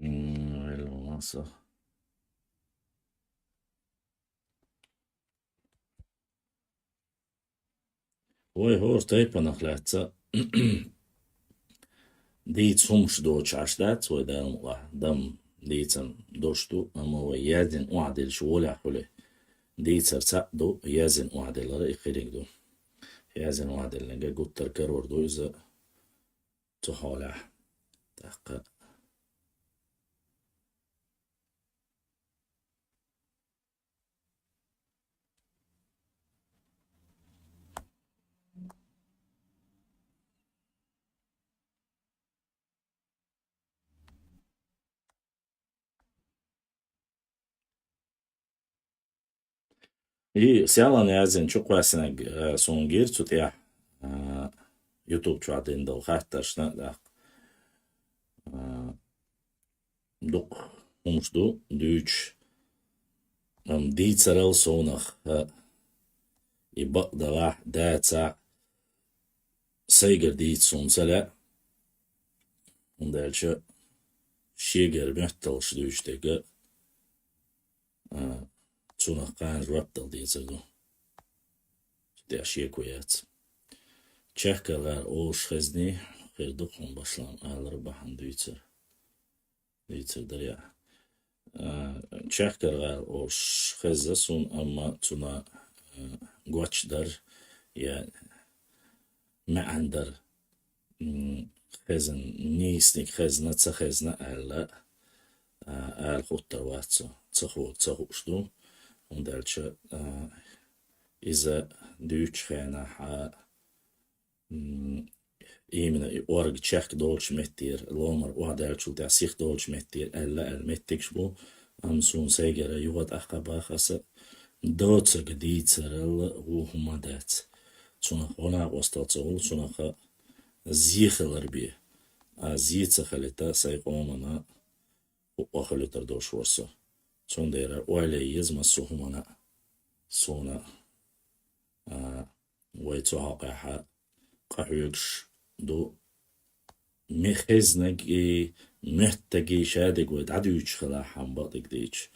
المنصة هو تايبا نخلاتsa ديت سومش دوتش عشتات ودا الله دم ديتن دوشتو أما هو يادن وعدل شولا حوله ديت سرسا دو يازن وعدل رأي خيرك دو يازن وعدل لنجا قد تركرور دو إذا تحاله تحقق سيالان يازن شو قواسنك سونجير تتيح يوتيوب شو عدين دو خاترشنا دا دوق همش دو دوش ديت سرال سونخ يبق دواح داتا سيجر ديت سون سلا وندالش شيجر محتلش دوشتك سونخ قان رابطل ديت سردو تتيح شيكويات Çehkeler oğuş xezni xerduk on başlan ağları bahan düytür ya. Çehkeler oğuş xezze sun ama tuna guaçdar ya meandar xezin nisnik xezna tsa xezna alla al xuttar vatsa tsaxuxdu und dalcha iza düç xena ha إيمنا أورج تشيك دولش متير لومر وهذا شو تعسيخ دولش متير ألا المتيك شبو أمسون سيجرا يوغد أخبا خاص دوتس جديد سرل وهما دات تونخ هنا وستاتسول تونخ زيخلر بيه زيت خلتا سيقومنا وخلتر دوش ورسو تون ديرا وعلي يزم سوهمنا سونا ويتوها قاحا قحوكش دو مخزنكي محتاجي شادق ودعدوش خلا حنبطك ديش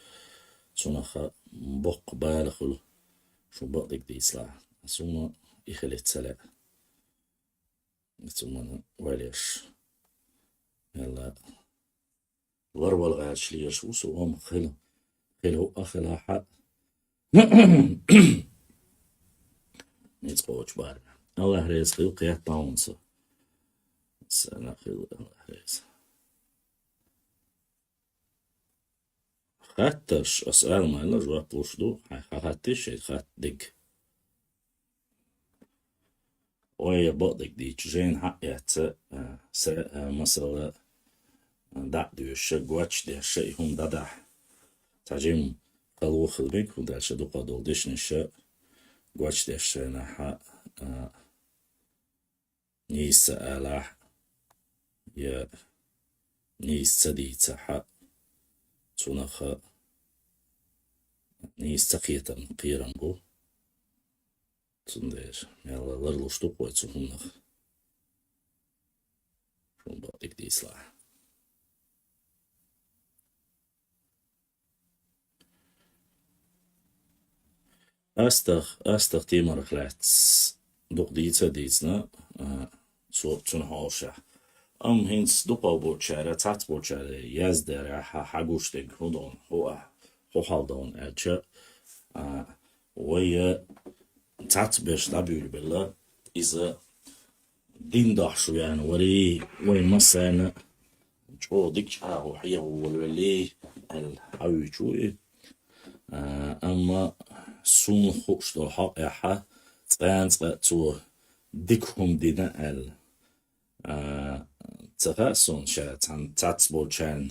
سونخا بق بالخلو شو بطك ديش لا سوما يخلت سلا سوما وليش يلا ورول غاش ليش وسوهم خلو أخلا حق نتقوش بار الله رزقي وقيات طاونسو سنة خير الله رزق خاتش أسأل ما إلا جواب بوشدو خاتش خات دق ويا بقدك دي جين حق يحتى مثلا دع دوش جواتش دي الشيء هم ددح تعجيم قلو خلبك ودالش دو قدول ديش نشا جواتش دي الشيء نحا نيس آلاح يا نيس سديت حق تونخ نيس تقيتا قيران بو تندير يلا لرلوش تقوى تسهمنخ شون بعدك دي إصلاح أستخ تيمر خلاتس دوق ديتا ديتنا صوب تون هاشا هنس دوقا بوچاره تات بوچاره يزدره حقوش دك هدون هو حالدون ألچه ويا تات بيش دابيول بالله إذا دين دحشو يعني وري مثلا جو ديك هو حيه والولي الحوي شوي أما سون خوش دو حق يحا تو ديكهم دينا تغاسون شاتن تاتسبول شان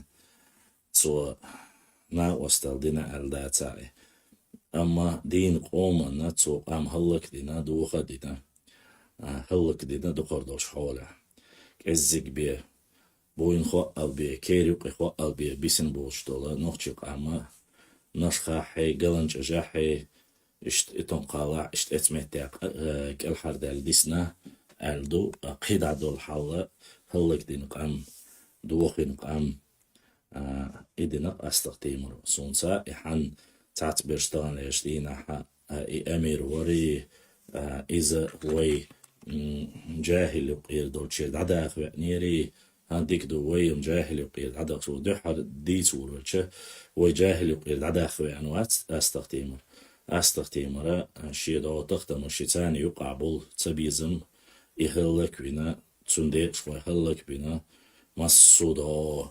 تو نا وستل دينا داتاي أما دين قوما ناتو هلك دينا دوخا دينا هلك دينا دوخردوش حوله كزيك بيه بوين خوال بيه كيريوك خوال بيه بيسن بولش دولا نوخشيق أما نشخا حي قلنج أجاحي اشت اتون قالا اشت اتمتاق كالحر دال ديسنا الدو قيد عدو الحالة هلك دين قام دوخين قام إدنا أستخدمه سونسا إحن تات برشتان يشتينا ح أمير وري إذا وي جاهل يقير دولتشي عداخ نيري هنديك دو وي جاهل يقير عداخ شو دحر دي صورة وي جاهل يقير عداخ أنوات أستخدمه شي دو تختم شي تاني يقع بول تبيزم يهلك بنا تسندي شوي هلك بنا مسودو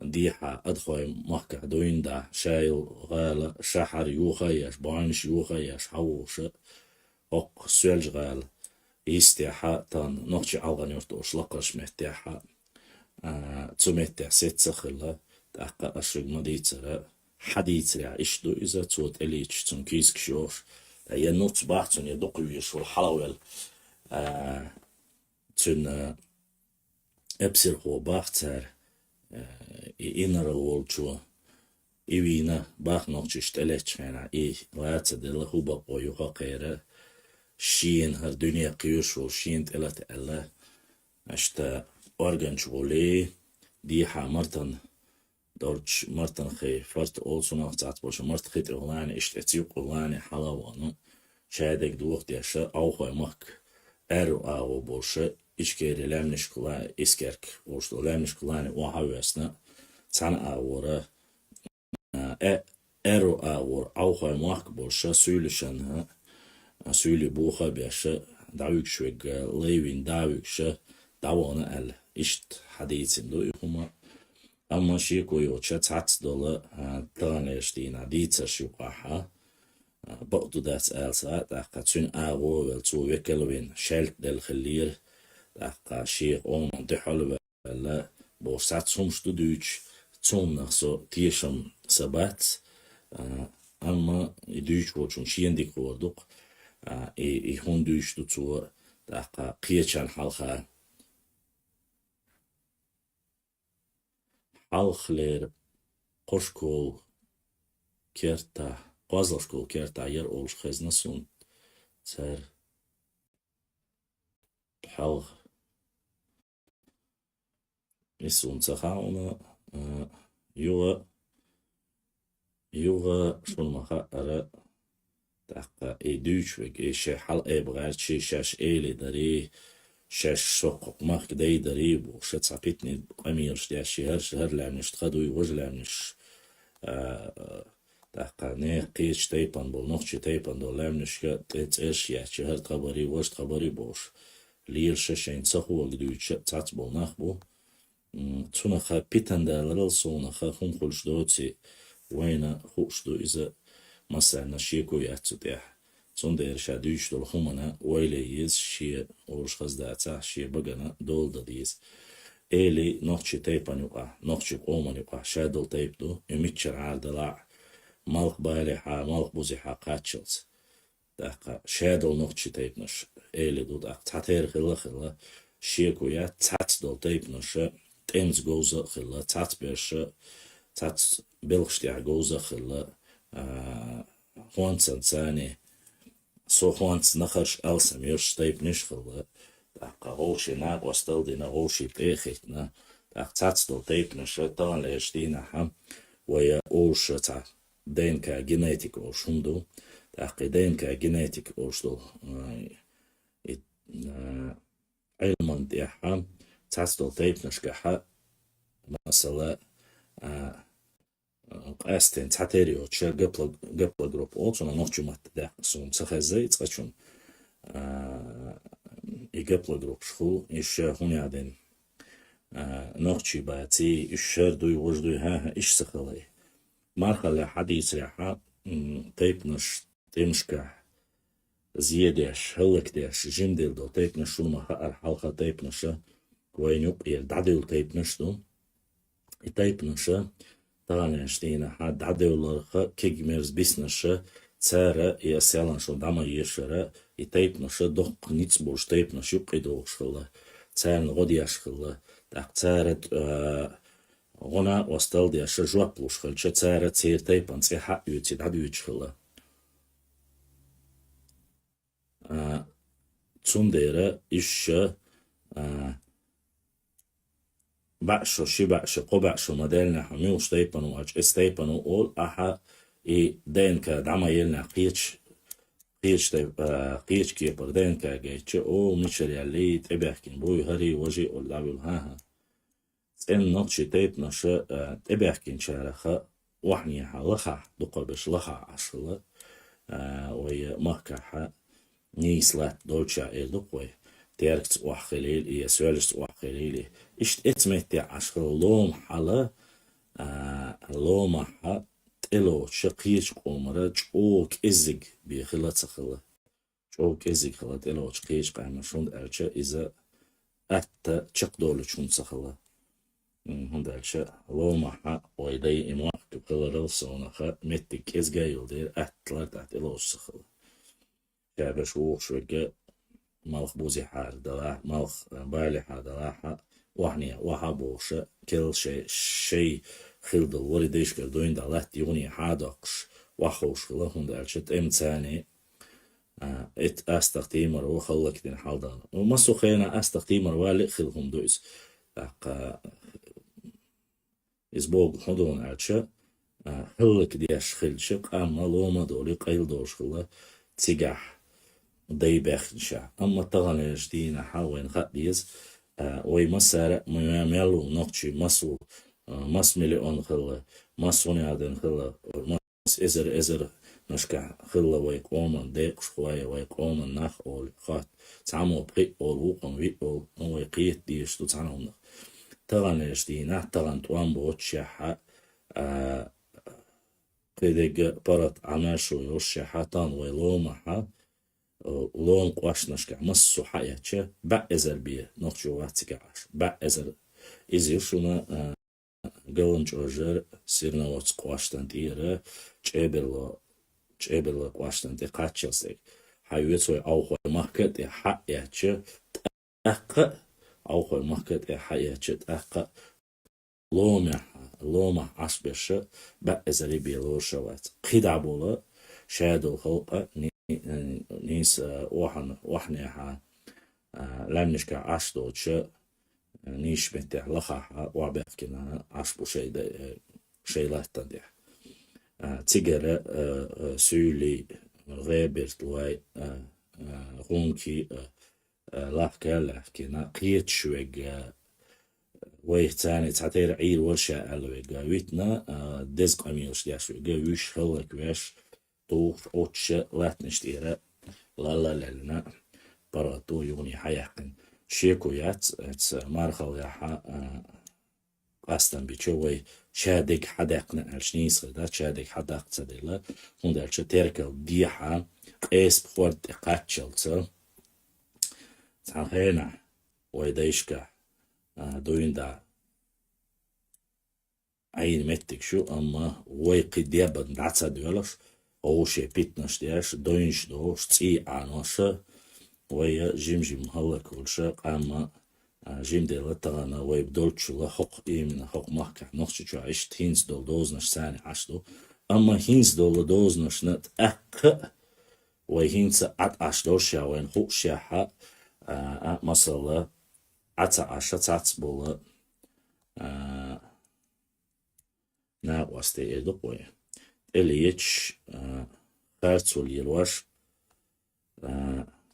ديحة أدخل محكة دوين دا شايل غالة شحر يوخيش بانش يوخيش حوش أق سوالج غال يستيحة تان نوتشي عالغان يرتوش لقش مهتيحة تسميتيح سيت سخلة تأقى أشرق مديترة حديترة إشدو إذا توت إليتش تن كيس كشوش ينوت باحتن يدق ويش والحلوال تن أبسر هو باحتر إنر الولتشو إيوينا باخ نوتشيش تلتش هنا لاتsa دل هو بقو يوغا قيرة شين هر دنيا قيوش وشين تلت ألا أشتا أورغنش ولي ديحا مرتن دورش مرتن خي فرت أولسو نغتات بوش مرت خيت إغلاني إشتاتيوق إغلاني حلاوانو شادك دوغ ديشا أوخوي مك أرو آو بوش إشكيري لامنش كلا إسكرك وشتو لامنش كلاني وحاويسنا تان آورا أرو آور أوخوي مك بوش سولشن سولي بوخا بيش داويك شويق ليوين داويك شا داوانا أل إشت حديثين دو يخوما أما شيكو يوچا تاتس دولا تغانيشتينا ديتر شوقاحا بقدو دات آلسا داقا تون آغو والتو ويكلوين شالك دل خلير داقا شيق اومان دحل ولا بوشتات سومشتو دوچ تون نخصو تيشم سبات أما دوچ وچون شينديك وردوق هون دوچ دو تو داقا قيچان حالخا حالخلير قشكول كيرتا قازلشكول كيرتا ير أولش خزنا سون تر بحالغ يسون تخاونا يوغا شون مخا أرى داقا دوش وك شي حال بغار شي شاش إيلي داري شاش سوق مخ داي داري وش تصابيتني أميرش داشي هر لعنش تخدوي وج لعنش داقا نه قيش تايبان بول نوخشي تايبان دو لعنش تتعش يحشي هر خبري وش خبري بوش لير شاشين تسخو وقدوي تات بول نخبو تونخا بيتان دالرل سونخا خون خلش دوتي وين خوش دو إذا مثلا شيكو ياتو ديح تون دير شادوش دول خمنا ويليز شي ورش خزداتا شي بغنا دول داديز إلي نوخشي تايبان يقع نوخشي قومان يقع شادل تايب دو يميتشر عادلع مالك بالحا مالك بوزيحا قاتشلت داقا شادل نوخشي تايب نش إلي دو داق تاتير خلا شيكو يا تات دول تايب نش تيمز جوزا خلا تات بيرش تات بلخشتيع جوزا خلا خوانسان ثاني سو خوانس نخرش ألسم يرش تايب نشخلا داقا غوشي ناق وستلدينا غوشي بتيخيتنا داق تاتستل تايب نشا طان ليشتينا حم ويا أوش تا دينكا جينيتيك أوشندو داقي دينكا جينيتيك أوشدو علمان ديحا تاتستل تايب نشكا مثلا قاستين تعتيريو تشير قبل جروب أولسون نوخشي مات ده سوم سخزي تقشون قبل جروب شخو إيش هوني عدين نوخشي باتي إيش شردوي وجدوي ها إيش سخلي مرحلة حديث ريحة تيبنش تمشكا زيادش هلك ديش جندل دو تيبنش شو ما خقر حلقة تيبنش وين يبقى دعدل تيبنش دو تيبنش تغانيشتينا حد عدولة كيجميرز بيسنشة تسارة يسالن شو دعما يشرة يتيبنشة دق نيتسبوش تيبنش يبقى دوغ شخلا تسارن غدي يشخلا داق تسارة غنا وستل ديش جوابلوش خلشة تسارة تسير تيبن تسي حق يوتي دعدو يشخلا تسون ديرة إشة بعشو شي بعشو قو بعشو مدلنا حميو شتيبانو أج استيبانو أول أحا دين كدعما يلنا قيش كيبر دين كاجيتش أو مشل يلي تبحكين بوي هري وجي أول لابل هاها إن نطشي تيب نش تبحكين شارخة وحني حلخة دقبش لخة عشلة وي مهكحة نيسلات دولشا إردقوي تيركت وحخليل إيا سوالشت وحخليل إشت إتمتي عشر لوم حلا لوم حا تلو شقيش قومرا جوك إزيق بيخلت سخلا جوك إزيق خلا تلو شقيش قايمة شوند أرشا إذا أتا شق دولو شوند سخلا هند أرشا لوم حا ويدي إمواق تبخلا رلسونا خا متك إزغايل دير أتلات أتلو سخلا شابش ووشوكا مالخ بوزي حار دلاح مالخ بالي حار دلاحة وحني وحابوشة كل شي خلد الوري ديش كردوين دلات يوني حادقش وحوش خلهم دالشت امتاني ات استخديمر وخلق دين حالدان ومسو خينا استخديمر والي خلهم دويز إزبوغ حدون أرشا خلق ديش خلشق أما لوما دولي قيل دوش خلا تيجح داي بخنشا أما تغنيش دينا حاوين خديز وي مسار مياملو نقشي مسو مس مليون خلا مس ونيادن خلا مس إزر نشكا خلا ويقومن ديق شوية ويقومن نخ أول خات تعمو بقي أول وقم وي أول ويقيت ديش تو تعنون تغنيش دينا تغن توان بوتشيحا قيدق برات عماشو يوشيحا تان ويلومحا لون قواشنشكا مسو حياتشا با ازر بيه نوخشو واتسكاش با ازر ازيشونا قلنج اوجر سيرنا واتس قواشتان تيرا چابرلا قواشتان تي قاتشلسك حيوتوي اوخوي ماركت حياتشا تأقا اوخوي ماركت حياتشا تأقا لومح عشبشا با ازري بيلوشا وات قيدعبولا شادو خلقا نيس وحنيها لمنشكا عشدوتش نيش بنتح لخاها وعبافكنا عشبو شي لاتن ديح تيجر سولي غيبرت واي غونكي لحكنا قيت شويق ويهتاني تعتير عير ورشا ألويقا ويتنا دزق أميوش دياشويقا ويش هلك ويش طوف أوتش لاتنشتيرا لا لنا براتو يوني حياقن شيكو يات مارخل يحا قاستن بيشوي شادق حداقنا الشنيس غدا شادق حداق تدلا هندالش تيركل ديحا قيس بخورت قاتشلت تانخينا ويدايشكا دوين دا عين متك شو أما ويقي ديابن دعتسا ديولش أوشي بيتنش دياش دوينش دوش تي عنوشا ويا جيم هلا كولشا قاما جيم ديلا تغانا ويبدولتشو لا حق إيمنا حق محكا نخشي شو عشت هينز دول دوزنش ثاني عشتو أما هينز دول دوزنش نت أك ويهينز عت عشتوشا وين خوشا حق مثلا عتا عشا تعتبولا نا واستي إدقوي إليتش خارتول يلواش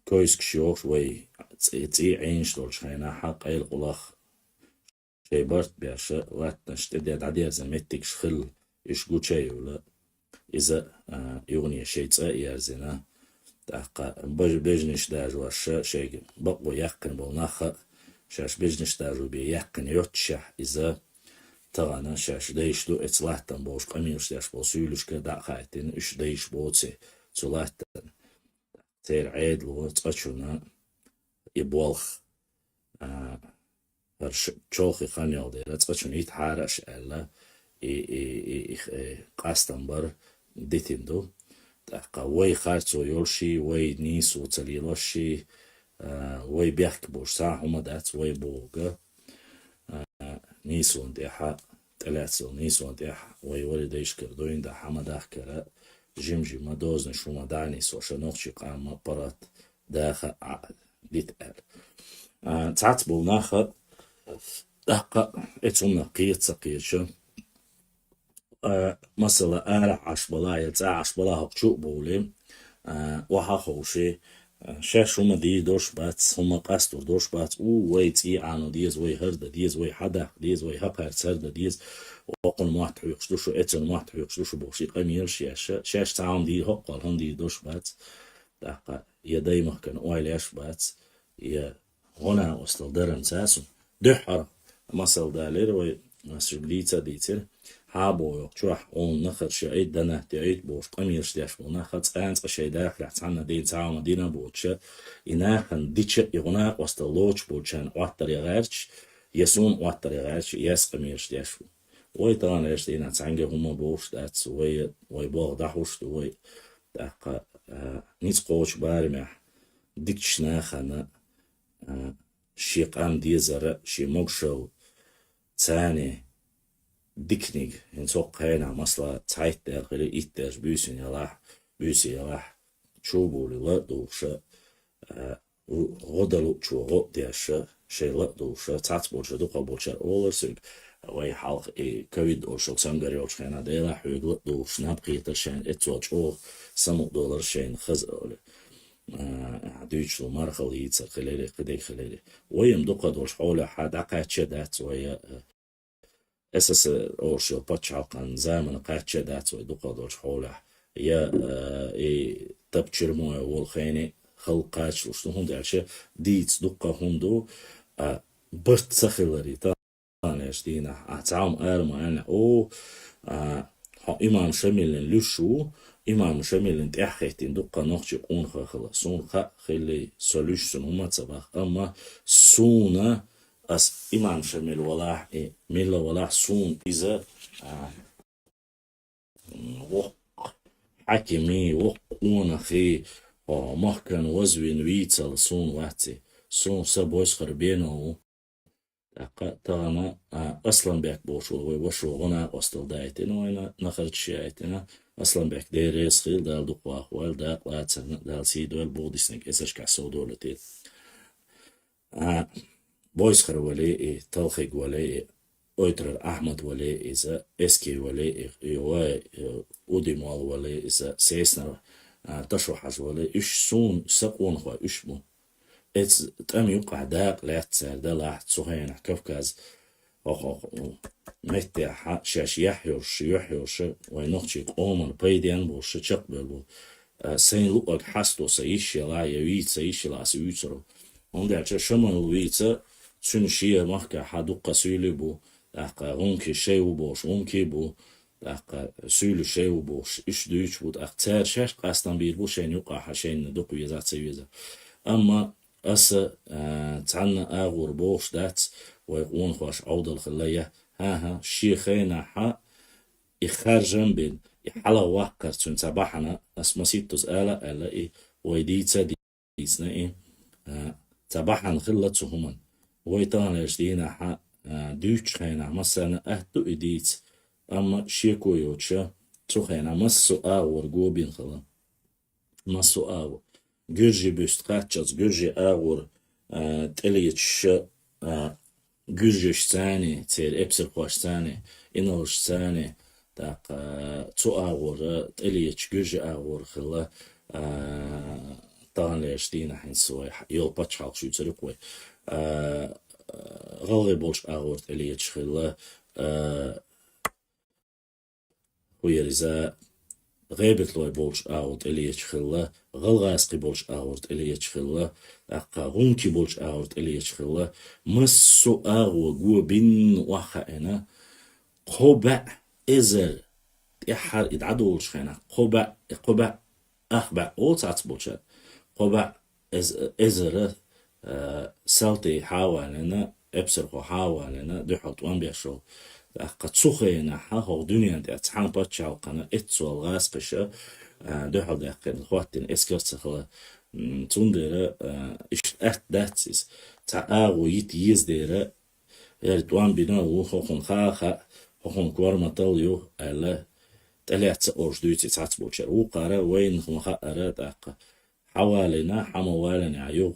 كويس كشيوش وي تي عينش دول شخينا حق أي القلاخ شي برت بياشا واتنش تديد عديا زمتك شخل يشقو شي ولا إذا يغني شي تساقي يرزينا تحقا بجنش داجو الشا شي بقو يقن بالنخا شاش بجنش داجو بي يقن يوتشح إذا تغانا شاش ديشلو اتلاحتن بوش قميوش داش بوسيولوش كدا خايتين اش ديش بوتي تلاحتن تير عيد لو تقشونا يبوالخ هرش تشوخي خانيو دير تقشون يتحارش ألا قاستن بر ديتندو تحقا وي خارتو يولشي وي نيسو تليلوشي وي بيحك بوش ساعة ومدات وي بوغا نيسون ديحا تلاتسل نيسون ديحا ويولد يشكردوين دا حمداح كرا جيمجي ما دوزن شو ما داني سوشا نوخشي قاما برات داخا ديت ال تعتبو ناخا دقة اتونا قيت سقيتشو مثلا عش بلا عش بلا هقشو بولي وها خوشي شاش هما دي دوش بات هما قاستور دوش بات ويتي عنو ديز وي هرده ديز وي حدا ديز وي هقر سرده ديز وقن موحد يقشلوشو اتن موحد يقشلوشو بوشي قمير شاش تعام دي هقل هم دي دوش بات دقة يدي مهكن اويلاش بات يا هنا وصل درن ساسو دحر مثل دالير وي مسجليتا ديتر هابو يقشوح اون نخر شعيد دنا تعيد بوش قمير شداش بونا خط انت اشي داخل عنا دين تعاو مدينة بوتشا إناخن ديتش يغنا وستلوش بوتشان واتر يغارش يسون واتر يغارش يس قمير شداش وي طبعا ايش دينا تعنجي هما بوش دات وي بوغ دحوش وي داقا نيت قوش باري مح ديكش ناخنا شي قام ديزر شي مقشو تاني ديكنيج ينسوق هنا مصلا تايت در غير إيتاج بيسين يلاح شوبو للا دوشة غدلو شو غد دياشة شي لا دوشة تات بولشة دوقا بولشة أولر سوق وي حلق كويد أوشوك سامغاري أوشخينا ديلا حويق لا دوش نابقيتر شين اتوج أو $100 شين خز أولي دوش لو مرخل يتسر خليلي قدي خليلي ويم دوقا دوش حولي حد عقاتشة دات وي اساس اوشيو باتشالقان زامن قاتشة دات وي دوقا دوش حولي يا تبتشر موي والخيني خلقاتش وشتو هون دالشة ديتس دوقا هوندو برت سخلري تانيش دينا اتعام ارما انا او إمام شميلن لشو إمام شميلن تأخيتين دوقا نوخشي قون خلا سون خلي سولوشن هما تصبح أما سونا أس إمام شميل ولاح ميلا ولاح سون إذا وق حكمي وقونا خي مهكن وزوين ويتسال سون واتي سون سبوش خربينو تانا أصلا بيك بوشو وشو غنا أصل دايتنا وين نخرج شيءتنا أصلا بيك ديريس خيل دال دقوا أخوال دال قاتل دال سيدوال بوديسنك إساش كعسو دولتين بويس خر ولي تلخيق ولي أويتر أحمد ولي إذا إسكي ولي يواي أوديموال ولي إذا سيسنر تشو حاج ولي إش سون سقون خوا إش بو تم يقع داق لا تسار دلع تسوهين كفكاز متى شاش يحيوش وينوخشي قومن بيدين بوش تشقبل بو سين لوك حستو سيش لا يويت سيش لا سيوترو عندها شمن الويت تسون شيء محكا حدوق سيلي بو داقا غونكي شيو بوش غونكي بو داقا سيلي شيو بوش إش دوش بو داق تار شاش قاستان بير بو شين يقع حشين دوق ويزات سيويزا أما أسا تعنا أغور بوش دات ويقون خوش عود الخلية ها شيخينا حا إخارجن بين يحلا واقر تون تباحنا أسمسيتوز ألا ويديتا ديسنا تباحن خلة تهمن ويتانا يجدينا حا دوش خينا مثلا أهدو إديت أما شيكو يوتشا تخينا مسو أغور قوبين خلا مسو أغور Gürji büst kaçacağız, Gürji ağır teliyiç Gürji ştani, ter epsir koştani, inol ştani, tak tu ağır teliyiç Gürji ağır khla tağanleş dina hinsoy yol paçal şu çırıkwe غالي bolş ağır teliyiç khla ويرزا غيبت لوي بولش أورد إلي يشخلا غلغاسقي بولش أورد إلي يشخلا أقاغونكي بولش أورد إلي يشخلا مسو أغو جو بين وخا أنا قبع إزر إحر إدعادو بولش خينا قبع أخبع أو تعت بولشا قبع إزر سالتي حاوالنا إبسر حاوالنا دو حلطوان بيشو قد سخينا حاهو دنيا دي اتحان باتشاو قنا اتسو الغاس قشا دو حل داقين الخواتين اسكرت سخلا تندر اش ات داتسيس تاغو يز ديرا يردوان بنا وخوخن خاخا خوخن كوارما طليو الا تلات اورش دويتي تاتبوشر وقارا وين خمخا ارا داقا حوالينا حموالنا عيو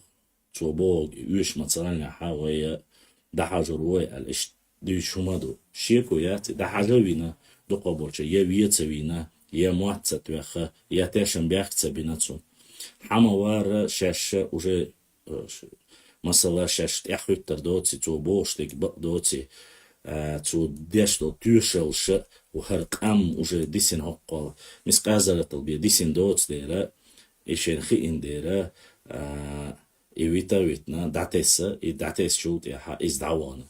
توبوغ يوش مطلعنا حاوية ده حاجة روي الإش دي شمادو شيكو ياتي ده حاجة وينا دو قبولش يا ويتس وينا يا مواتت ويخا يا تاشن بيخت بيناتسو حما وار شاش وجي مثلا شاش يحوتر دوتي تو بوشتك دوتي تو ديشتو تيوشلش وهرق وجي ديسين هقال مس قازرة البيا ديسين دوتس ديرا إيشين خيين ديرا إيويتا ويتنا داتيسا داتيس شوت يحا إز دعوانا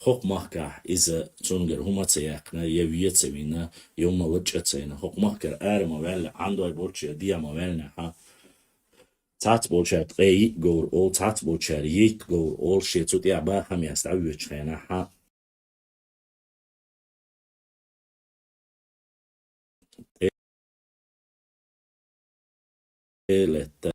حق محكا إذا تونجر هما تياقنا يويت سوينا يوم لجت سينا حق محكا ما ولا عنده البولشة دي ما ولا ها تات بولشة تغي جور أول تات بولشة ييت جور أول شيء تودي أبا هم يستوي خينا ها إلت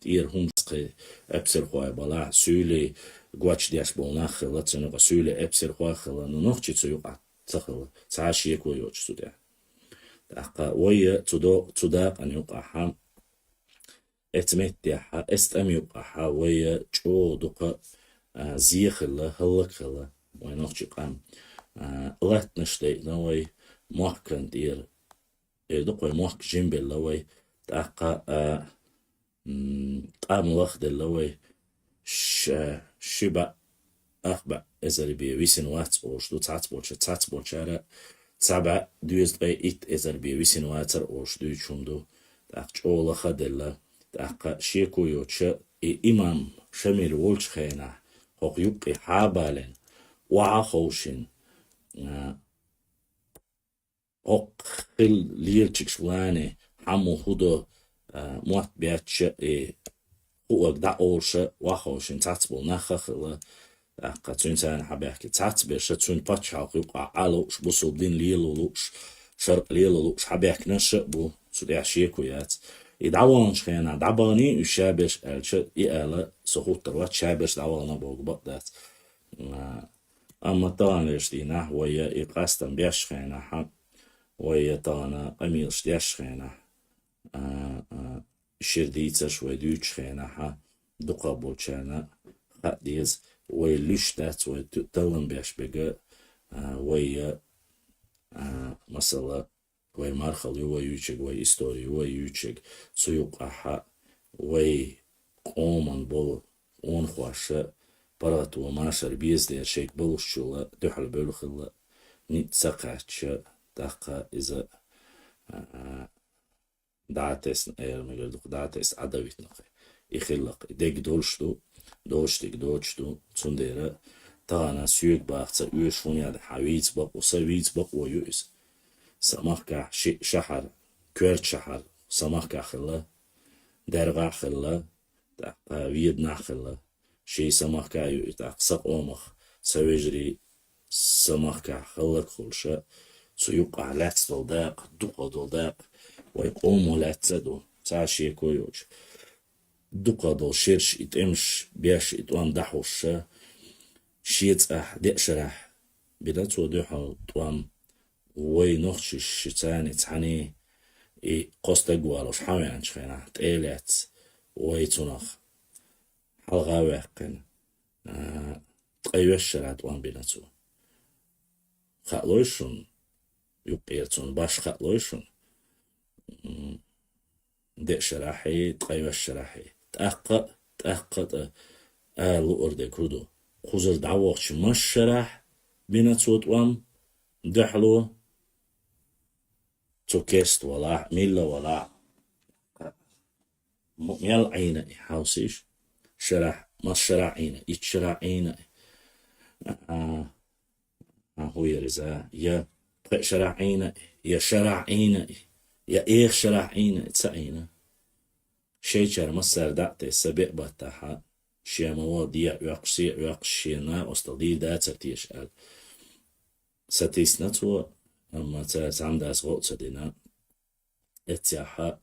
إير هم سقي أبصر خواي بلا سولي قواتش دياش بولنا خلا تنوغ سولي أبصر خواي خلا نوخشي تسويق تخلا تعاشي يكو يوش تودي أقا ويا تدا أن يقع حام اتمتع استم يقع ويا جو دقا زيخلا هلكلا وينوخشي قام لات نشتي نوي موحكن دير دقوي موحك جنبل لوي تاقا قام لخد لوي شبا أخبا إزالي بي ويسن وات أوش دو تات بولشارة تابع دويز بي إت إزالي بي ويسن واتر أوش دو چومدو تاق جو لخد الله تاقا شيكو يوتش إمام شمير وولش خينا هوق يبقي حابالين وعا خوشين هوق خل ليلتشك شواني حمو هدو موات بياتش هو دا أورش وخوشين تاتبول نخخلا أقا تون سان حبيحكي تاتبيش تون باتشاق يبقى عالوش بصوبدين ليلولوش شرق ليلولوش حبيحك نشبو سوديع شيكويات يدعوانش خينا دعباني يشابش الش يالا سخوتر وات شابش دعوانا بوق بقدات أما طان ليشتينا ويا يقاستن بيش خينا حق ويا طانا قميلش ديش خينا شرديتsa شوي دوش خينا حق دقا بولشانا خا ديز ويلش دات ويتلن بيش بيجا ويا مثلا وي مارخل يو يوچك وي استوري يو يوچك سويق أحا وي قومن بول اون خواشة برات وماشر بيزدير شيك بلوشولا دحل بلوخلا نيت سقاتش دقا إذا دعتس اير مجردوك دعتس عدويت نقي يخلق ديك دوشتو تسنديرا تانا سيوك باقتا يوشفون ياد حويت بق وسويت بق ويوز سماكا شحر كورت شحر سماكا خلا درغا خلا دقا ويدنا خلا شي سماكا يو دق سق اومخ سويجري سماكا خلا كلشا سيوق علات دولداق دوقا دولداق ويقوموا لاتسدو تعشي كويوش دوقا دول شيرش اتمش بياش اتوان دحوش شيت دقشرح بداتو دوحا طوام وي نوخش الشتاني تحني قوستا قوالوش حاوي عنش خينا تقيلات وي تنخ حلغاوي حقين تقيوش شرعت وان بيناتو خاقلوشن يبقيرتون باش خاقلوشن دق شراحي تقيوش شراحي تأقق آلو أردي كودو خوزر دعوقش مش شراح بيناتو وان دحلو توكست ولا ميلا ولا ميل عينا حاوسيش شرح ما شرع عينا يتشرع عينا هو يرزا يا شرع عينا يا شرع عينا يا إيه شرع عينا تسعينا شيء شر مصر دعت السبع بتاعها شيء مواضيع يقشينا أستضي دا ترتيش قال ستيسنا تو أما تعمد أسغوط سدينا اتياحا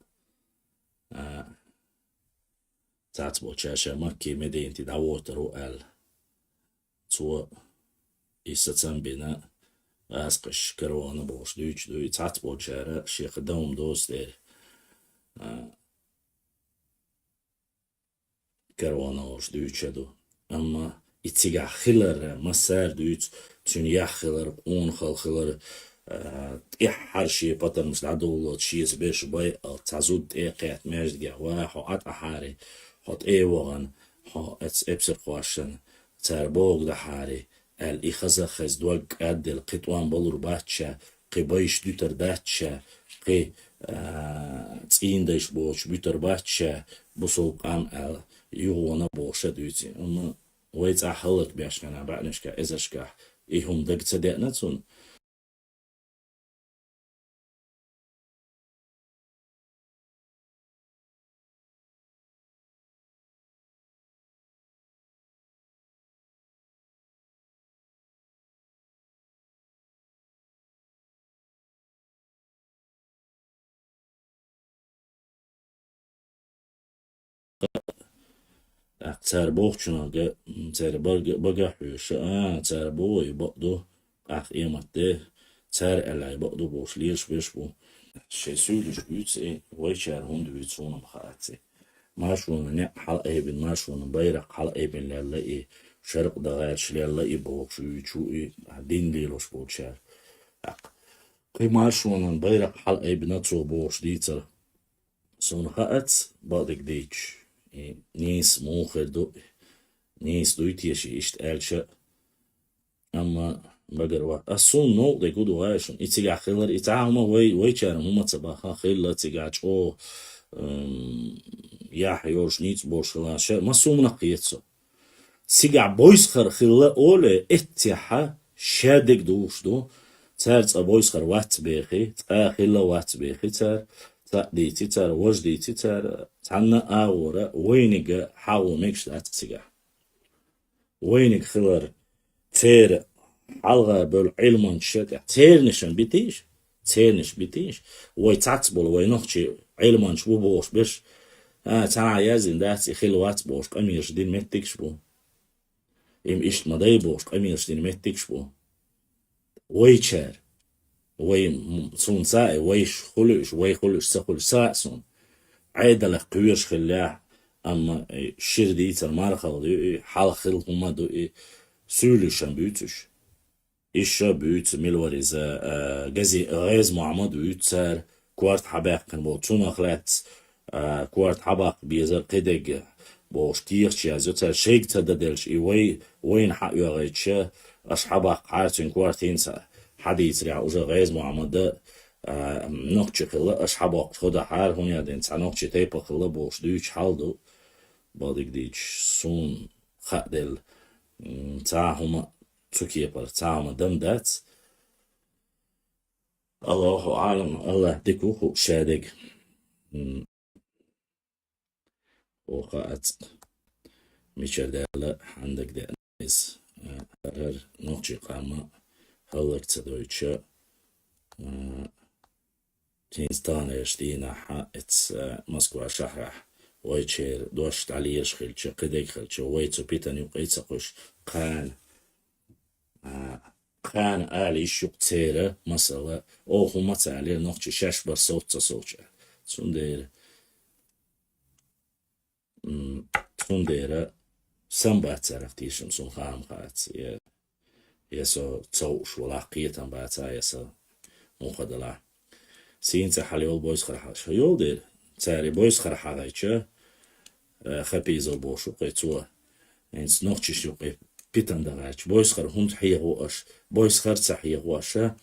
تعتبو شاشة مكي مدينتي دعوت رؤال تو إستتن بنا أسقش كرونا بوش دويتش دوي تعت بوشارة شيخ دوم دوست كرونا وش دويتش دو أما إتسيقع خلر مسار دويتش تون يخلر قون خلر إحر شي بطل مش العدو شيز بيش باي تعزود قيات ماجد جوا حقات أحاري حط وغن حط إبسر خواشن تربوغ دحاري الإخزا خز دوغ قد القطوان بلور باتشا قي بايش دوتر داتشا قي تسين دايش بوش بيتر باتشا بصوب قام يغوانا بوشا دوتي أما ويت أحلق بياشكنا بعنشكا إزاشكا إيهم دق تدقنا تون تربوخ شنو بقى حوش تربوي بقدو إيمته تر ألعي بقدو بوش ليش بيش بو شي سولش بيوتسي ويشار هون بيوتسونا مخاتسي ماشون نع حلقة بين ماشون بيرق حلقة بين للاقي شرق دغير شللاقي بوش يشوي دين ليلوش بوشار قي ماشون بيرق حلقة بناتسو بوش ديتر سون خات بعدك ديتش نيس موخر دو نيس دويتيشي اشت ألشا أما بقر واحد الصون نو دي كودو هاشون إتيجا خيلر إتاع هما وي كانوا هما تباها خيلر تيجا أو يا حيوش نيت بوش خلا شا ما صوم نقيتسو تيجا بويس خر خيلر أولى إتيحا شادك دوش دو تار بويس خر وات بيخي تا خيلر وات بيخي تار تا ديتي تار وش ديتي تار تانا أورا وينيجا حاول ميكش دات تيجا وينك خلر تير حلقة بول علمان شتى تيرنشن بيتيش تيرنش بيتيش ويتعتبول وينخشي علمان شبو بوش بش تاع يازن داتي خلوات بوش قميش دين متكش بو إم إشت مداي بوش قميش دين متكش بو ويتشار وي صون ساي وي خلوش سخل ساعسون عيدة قويش خلاه أما شردي ترمارخل دو حال خل هما دو سولشن بيوتش إيشا بيوت ميلوريزا جزي غيز معمد بيوتسر كوارت حباق كان بوتشون أخلات كوارت حباق بيزر قدق بوش كيرش يازوتر شيك تددلش وين حق يغيتش أش حباق عارتين كوارتين سا حديث ريع وجا غيز معمد نقش خلا أش حباق خدا حال هون يدين سا نقش تيبا خلا بوش دوش حالدو بعدك ديش سون خدل تاعهم تركيا بر تاعهم دم دات الله أعلم الله ديكو شادق وقعت ميشل دالا عندك دانيس هر نوتشي قاما هلك تدويتشا تينستان يشتينا حقت مسكوا شهرح ويتشير دوشت عليش خلتش قديك خلتش ويتو بيتاني وقيتsa قش قان آلي شوق تيرا مثلا أو هما تعالي نوتشي شاش بر صوتشا تون ديرا سنبات تعرفتيشم سون خام خات يسو توش ولا قيتن باتا يسو مخدلا سينتا حليول بويس خرحاش يول دير تاري بويس خرحاغيتشا خبيزو بوشو قيتوا انس نوتشي شوقي بيتن دغاش بويس خر هم تحيه واش بويس خر تحيه واشا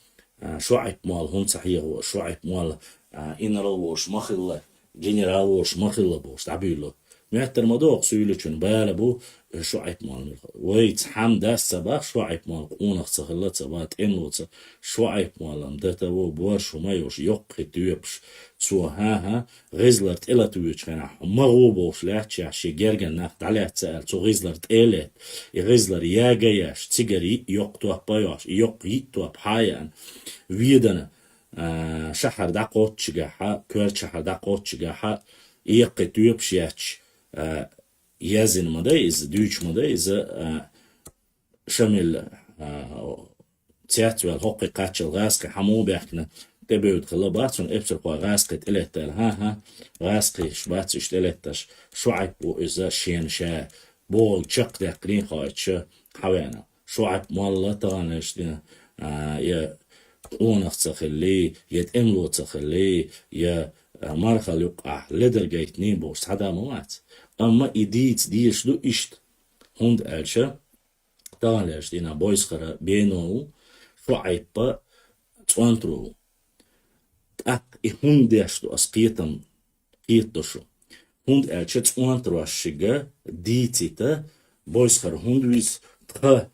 شعب مال هم تحيه واش شعب مال إنرال وش مخلة جنرال وش مخلة بوش تعبيلو مهتر مدوق سويلتشون بالبو شعب مال ويت حمد السباق شعب مال قونق تخلت سبات إنوت شعب مال مدتا و بورش ومايوش يق دوبش سو ها غزلرت إلا تويتش كان مغوبوش لاتش عشي جرجن نفت عليه تسأل سو غزلرت إلا غزلر يا جياش تيجري يقطوا بايوش يق يقطوا بحيان ويدنا شهر دقوت شجاحة كل شهر دقوت شجاحة يقطيب شياتش يازن مدايز دوش مدايز شامل تياتوال هوقي قاتشل غاسقي حمو بيحكنا تبيود خلاباتون ابتر قوا غاسقي تلتال ها غاسقي شباتش تلتش شعب وإذا شين شا بول تشق دقرين خايتش حوانا شعب مالا تغانش دينا يا اونخ تخلي يت املو تخلي يا مرخل يقع لدرجة نيبوش هذا موات اما ايديت ديش دو اشت هند الشا تغانش دينا بويس خرا بينو شعب توانترو تاك هند ديشتو اسقيتم قيتشو هند الشا توانترو الشيغا ديتيتا بويس خرا هند ويس تخ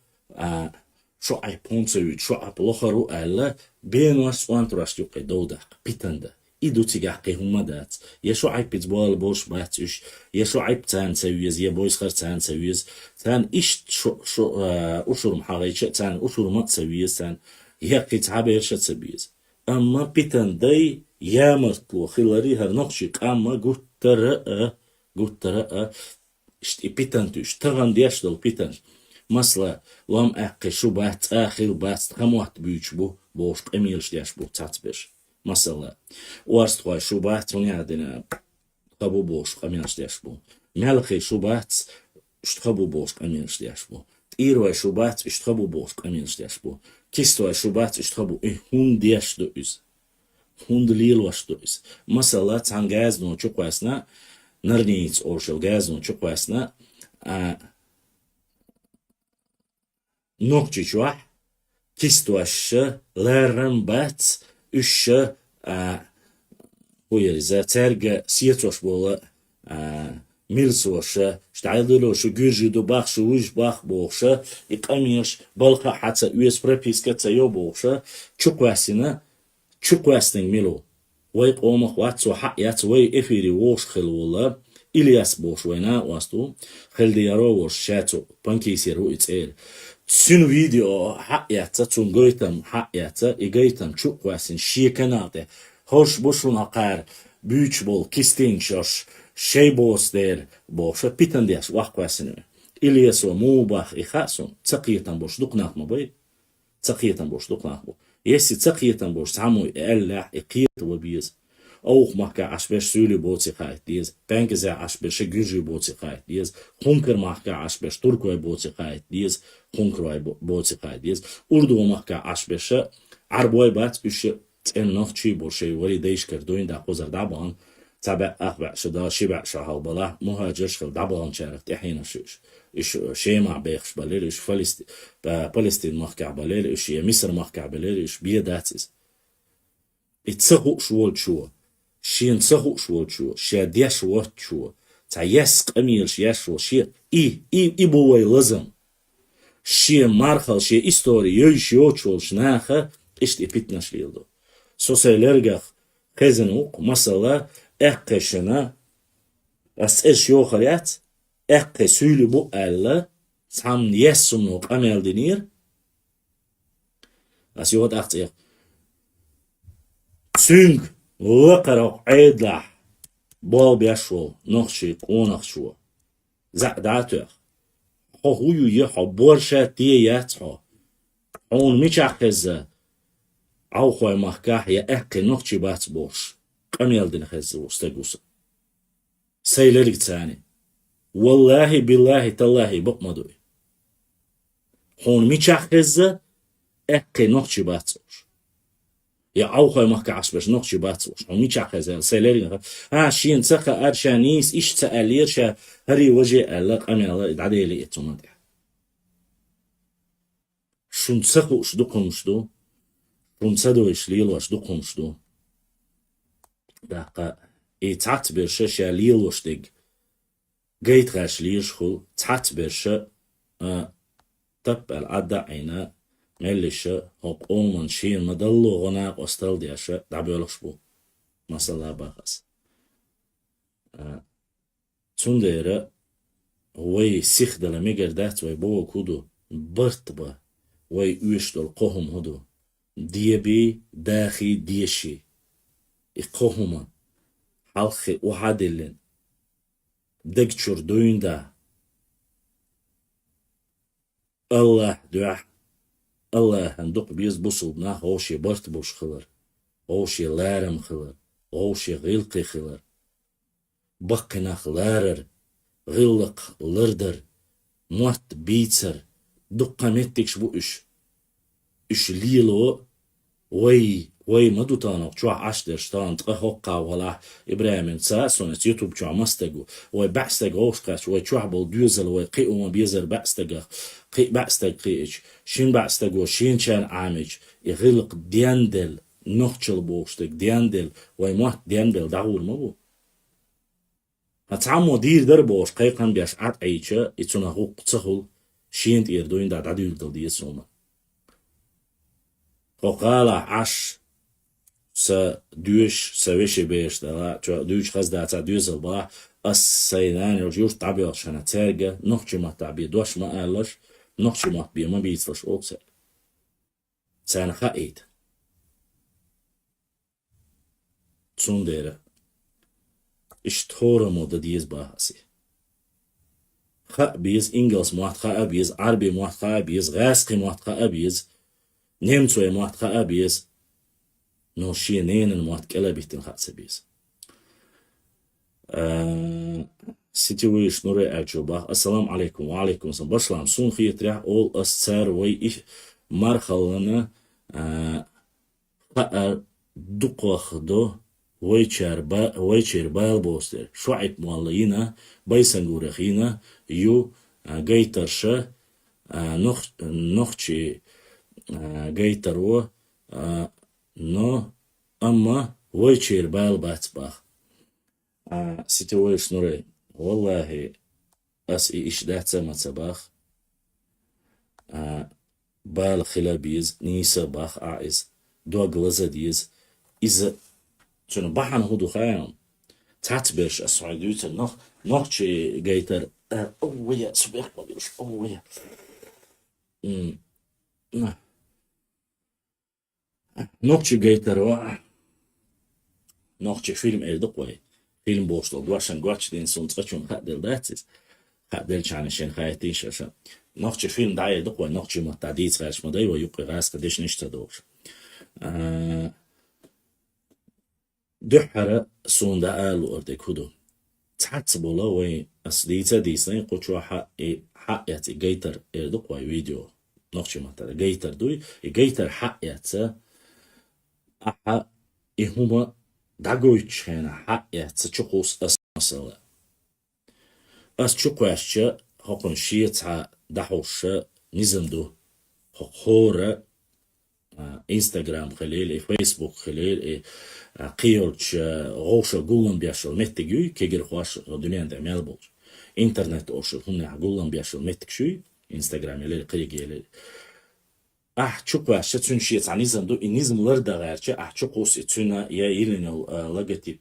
شو عي بونسويت شو عي بلوخرو ألا بين واس وانتراش يقي دودق بيتندا إدو تيجاقي هما دات يا شو عي بيتبال بوش باتش يا شو عي بتان سويز يا بويس خر تان سويز تان إشت شو أشور محاغيش تان أشور ما تسويز تان يقي تعبير شت سويز أما بيتنداي يا مرتلو خلاري هر نقشي أما قوترا إشت بيتنتوش تغن ديش دل بيتن مثلا لام أقي شو بات آخر بات خموات بيوش بوش قميلش ديش بو تاتبش مثلا وارست خواي شو بات ونيادنا خبو بوش قميلش ديش بو مالخي شو بات اشتخبو بوش قميلش ديش بو إيروي شو بات اشتخبو بوش قميلش ديش بو كيستوي شو بات اشتخبو هون ديش دو إز هون دليل واش دو إز مثلا تانغازنو چوقواسنا نرنيت أورشل غازنو چوقواسنا نوكجي جواح كيستواش لارن بات اش ويرزا ترجع سيتوش بولا ميلسوش شتعيدلو شو جيرجي دو باخ شو ويش باخ بوخش إقاميش بلقى حتى يوس بريبيسكا تسيو بوخش چوكواسينا چوكواسنين ميلو ويق اومخ واتسو حق يات وي افيري ووش خلولا إلياس بوش وينا واستو خل ديارو وش شاتو بانكيسي رو اتسير سن فيديو حقيقة تنقيتم حقيقة إجيتم شو قواسين شيء كناده هوش بوشون عقار بيوش بول كيستين شوش شي بوس دير بوش بيتن ديش واق قواسين إليسو مو باخ إخاسون تقيتم بوش دقناق مباي تقيتم بوش دقناق بو يسي تقيتم بوش تعمو إلا إقيت وبيز أوخ مخكا عشبش سولي بوتي قايت ديز بانكزا عشبش جيجي بوتي قايت ديز خونكر مخكا عشبش تركوي بوتي قايت ديز خونكروي بوتي قايت ديز أردو مخكا عشبش عربوي بات إش تنخ چي بوشي ولي ديش كردوين دا قوزر دابان تبع أخبع شدا شبع شهال بلا مهاجرش خل دابان شارفت إحينا شوش إش شيمع بيخش بالير إش فلسطين مخكا بالير إش مصر مخكا بالير إش بيداتيز اتسخو شوال شو شين سخو شوال شو شا ديش وات شو تا يسق أميل شياشو شي إي بوي لازم شي مارخل شي إستوري يوشيو شوال شناخة إشت إبتناش ليلدو سوسيلرغخ خزنوق مثلا اقشنا اس يوخريات اق سولي بو ألا سام يسنوق أميل دينير اس يوت اقتيق سونغ وقرق عيدلح بال بيشو نخشي قونخ شو زعداتوخ هو يحو بورشا تياتحو عون ميشاخز عو خوي مخكاح يا احكي نخشي بات بورش قميل دين خز وستقوس سيلرق تاني والله بالله تالله بقمدوي هون ميشاخز احكي نخشي بات بورش يا عوخي مخك عشبش نقشي باتوش عمي تشاخزل سيلرين شين تسخى ارشانيس ايش تألير شا هري وجه ألق أمي الله إدعادي لي اتمنى شون تسخو اش دقمش دو شون تسدو اش ليل واش دقمش دو دقا تعت برشا شا ليل واش دق جيت غاش ليش خو تعت برشا تب العدا عينا ملشة هوق أومن شين مدلو غناق أستل دياشة دعبيولخش بو مثلا باخس تنديرة وي سيخ دل ميجر دات وي بو كودو برت با وي اوش دل قهم هدو ديبي داخي ديشي إقهما حلخي وحادلين دكتشور دوين دا الله دوح الله هندق بيز بصلنا هوشي برت بوش خلر هوشي لارم خلر هوشي غلقي خلر بقنا خلارر غلق لردر موت بيتسر دقا متكش بو اش ليلو وي مدو تانو چوا عشتر شتان تقهوقا ولا إبراهيم ساسونت يوتيوب چوا مستقو وي بعستق اوشقاش وي چوا بول دوزل وي قيقو ما بيزر بعستق قيق بعستق قيقش شين بعستقو شين چان عامج يغلق دياندل نوخچل بوشتك دياندل وي موت دياندل دعور مبو هتعمو دير دربوش قيقان بياش عط عيشة اتسونا هوق تسهل شينت إردوين دا داديول دل ديسونا وقال عش دوش سويشي بيش دلا دوش خز داتا دوزل با السيدان الجيوش طبيعة شانا تارجة نوخشي ما تعبي دوش ما قالش نوخشي ما بي ما بيتفش اوكسر سانا خايد تسون ديرا اشتهور مودا ديز باهاسي خا بيز انجلس موات خا بيز عربي موات خا بيز غاسقي موات خا بيز نيمتوي موات خا بيز نوشي نين موات كلا بيتن خاصة بيز سيتويش نوري أجوبة السلام عليكم وعليكم السلام بشلام سون خيتريح أول أستار وي مرخلنا خاء دقوخ دو ويشير بايل بوستر شعب مولينا بيسنغورخينا يو جيترشا نوخشي جيترو نو أما ويشير بايل باتباخ سيتويش نوري والله أسئي إيش دهتا متباخ بال خلابيز نيسا باخ عايز دو غلزة ديز إذا شنو بحن هدو خيام تعتبرش السعوديوت نوخشي جيتر أويا سبيخ بابيوش أويا نوخشي جيتر نوخشي فيلم إيردقوي فيلم بوشتل دواشن قواتش دين سون تقشون خادل داتس خادل شانشين خايتيش عشان نوخشي فيلم دعاية دقوي نوخشي متعديد غاش مداي ويقي غاس قديش نشتدوش دحرة سون دقالو أردك هدو تعتبولا وي أصليتا ديسنين قوشوا حق ياتي جيتر إيردقوي فيديو نوخشي متعديد جيتر دوي جيتر حق ياتي أحا إهما دعويتش هنا حق ياتي تشقوس أس مثلا أس تشقوش هقون شيء دحوش نزندو هقورة إنستغرام خليل فيسبوك خليل قيلش غوش قولن بيشل متجوي كيجر خواش دنيا ده مالبوج إنترنت أوش هنا قولن بيشل متكشوي إنستغرام يلي قيجي يلي تشقوش تنشيء نزندو النزم وردا غيرش تشقوس تنا يا يلين لقتي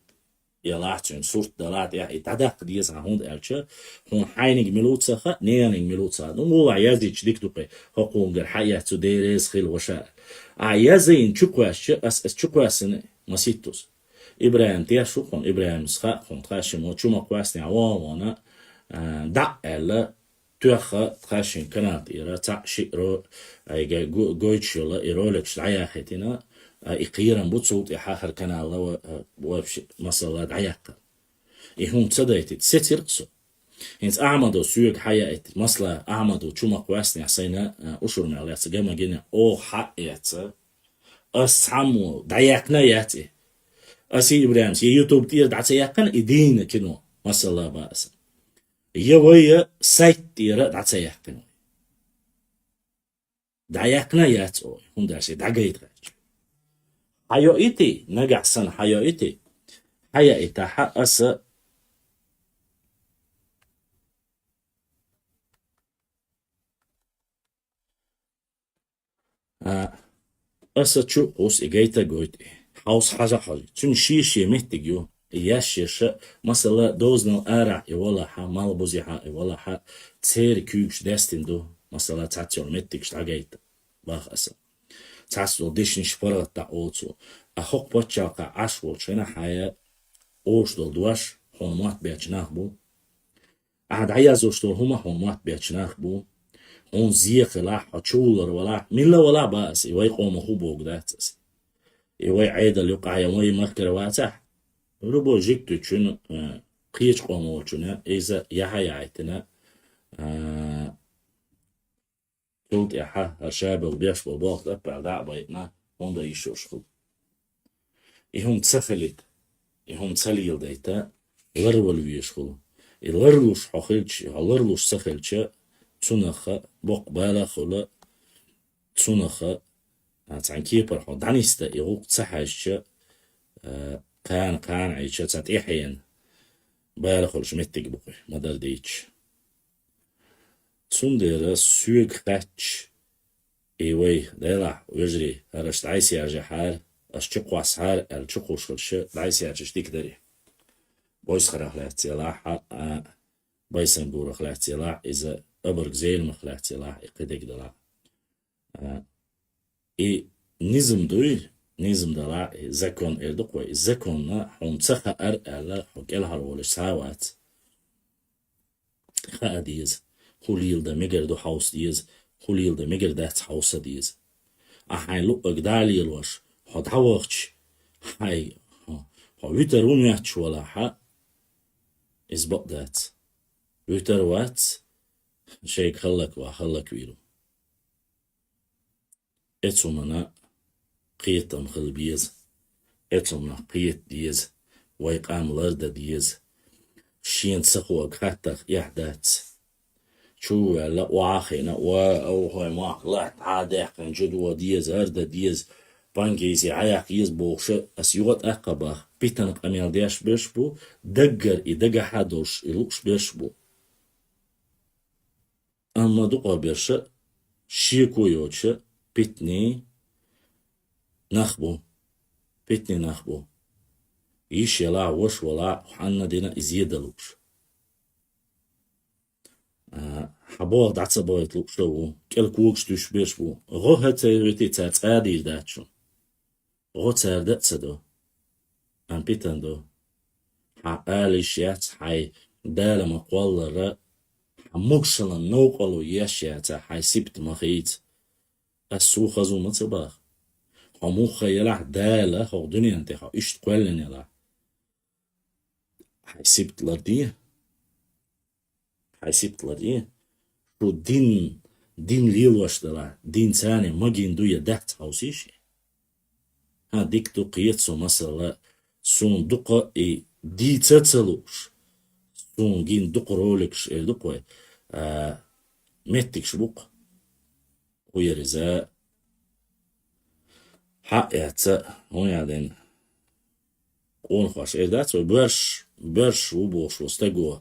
يلاعتون صورت دلات يا إتعدق ديز عهود أرشة هون حينك ملوتسخة نيانك ملوتسخة نقول عيازيش ديك دقي هقول جر حياة تديرز خيل وشاء عيازين شكواش أس شكواسن مسيتوس إبراهيم تيا شوخون إبراهيم سخاء خون تخاشم وشوما كواسني عوانا دع ألا تأخذ تخاشم كنات إيرا تعشي رو أيجا جويتشولا إيرولكش عياختنا إقيرا بتصوت إحاخر كنال وابش مسألة عياقة إهم تصديت ستيرقصو هنس أعمدو سيوك حياة مسألة أعمدو شوما قواسني عسينا أشورنا على سجما جينا أو حقيات أسعمو دعياقنا ياتي أسي إبراهيم سي يوتيوب تير دعتياقنا إدينا كنو مسألة بأس يويا سايت تير دعتياقنا دعياقنا ياتو هم دارسي دعقيت غاش حياتي نجح سنة حياتي حق أس تشو قوس إجيتا جويت حوس حاجة تنشيش مهتجيو ياشيش مثلا دوزنو أرع ولا ح مال بوزيحة ولا ح تير كيوش دستندو مثلا تاتيون مهتجش تعجيت باخ أسا تاسو ديشنش فرق تعوتو أخوك بتشاقة عشو شنا حياة أوش دول دواش هونمات بيتشناخ بو أحد عيازوش دول هما هونمات بيتشناخ بو اون زيق لا حشولر ولا ملا ولا بأس يوي قوم هو بوغداتس يوي عيد اليقع يوي مكر واتح ربو جيكتو چون قيش قوم وچون إذا يحيى عيتنا قلت يحا هرشابه وبيش بوباق دبع دعبايتنا هون دا يشوش خل يهم تسخلت يهم تسليل دايتا غرول ويشخل الغرلوش حخلش الغرلوش سخلش تسنخ بوق بالا خلا تسنخ عن كيبر حو دانيستا يغوق تسحش كان عيشة تات إحيان بالا خلش متك بقي مدر ديش تسندر سوق خاتش إيوي ديلا ويجري هرشت عايسي أرجع حال أشتقوا أسحار الشقوش خلش عايسي أرجع شتيك داري بويس خرا خلاتي لاح بايسن بورا خلاتي لاح إذا أبرق زيل مخلاتي لاح إقدك دلا إي نظم دوي نظم دلا زكون إردقوي زكون حوم تسخى ألا حوك إلهار ولش ساوات خا ديز خوليل دا ميجر دو حوس ديز خوليل دا ميجر دات حوسا ديز أحاين لقق دالي الوش حد حوقش حاي ويتر ونياتش ولا حق إزبق دات ويتر وات شيك خلك وخلك ويرو إتو منا قيتم خل بيز إتو منا قيت ديز ويقام لرد ديز شين سخو أكاتك يحدات شو لا واخينا أو هاي ما طلعت عادك جدوى ديز هرد ديز بانجيزي عياق يزبوش أسيوت أقبا بيتنق أميال دياش بيشبو دقر إدقا حدوش إلوش بيشبو أما دقا بيرش شيكو يوتش بيتني نخبو بيتني نخبو يش يلا وش ولا حنا دينا إزيدلوش حبوه دعتsa بايت لوشو كل كوكش دوش بيشبو غو هتايوتي تاتادير داتشو غو تاردتsa دو أن بيتن دو حقاليش يات حي دالما قوالر حموكشلا نوقلو ياشياتا حي سيبت مخيت السوخ زو متباخ حموخ يلح دالة هو دنيا انتخا اشت قوالن يلح حي سيبت لرديه حي سيبت لرديه شو دين ليل واشتلا دين ثاني مجين دويا دحت هاوسيشي ها ديكتو قيتسو مثلا سون دقا اي دي تتلوش سون جين دق رولكش دقوا متك شبوق ويرزا حق يعتا هون يعدين قون خواش إردات برش وبوش وستقوا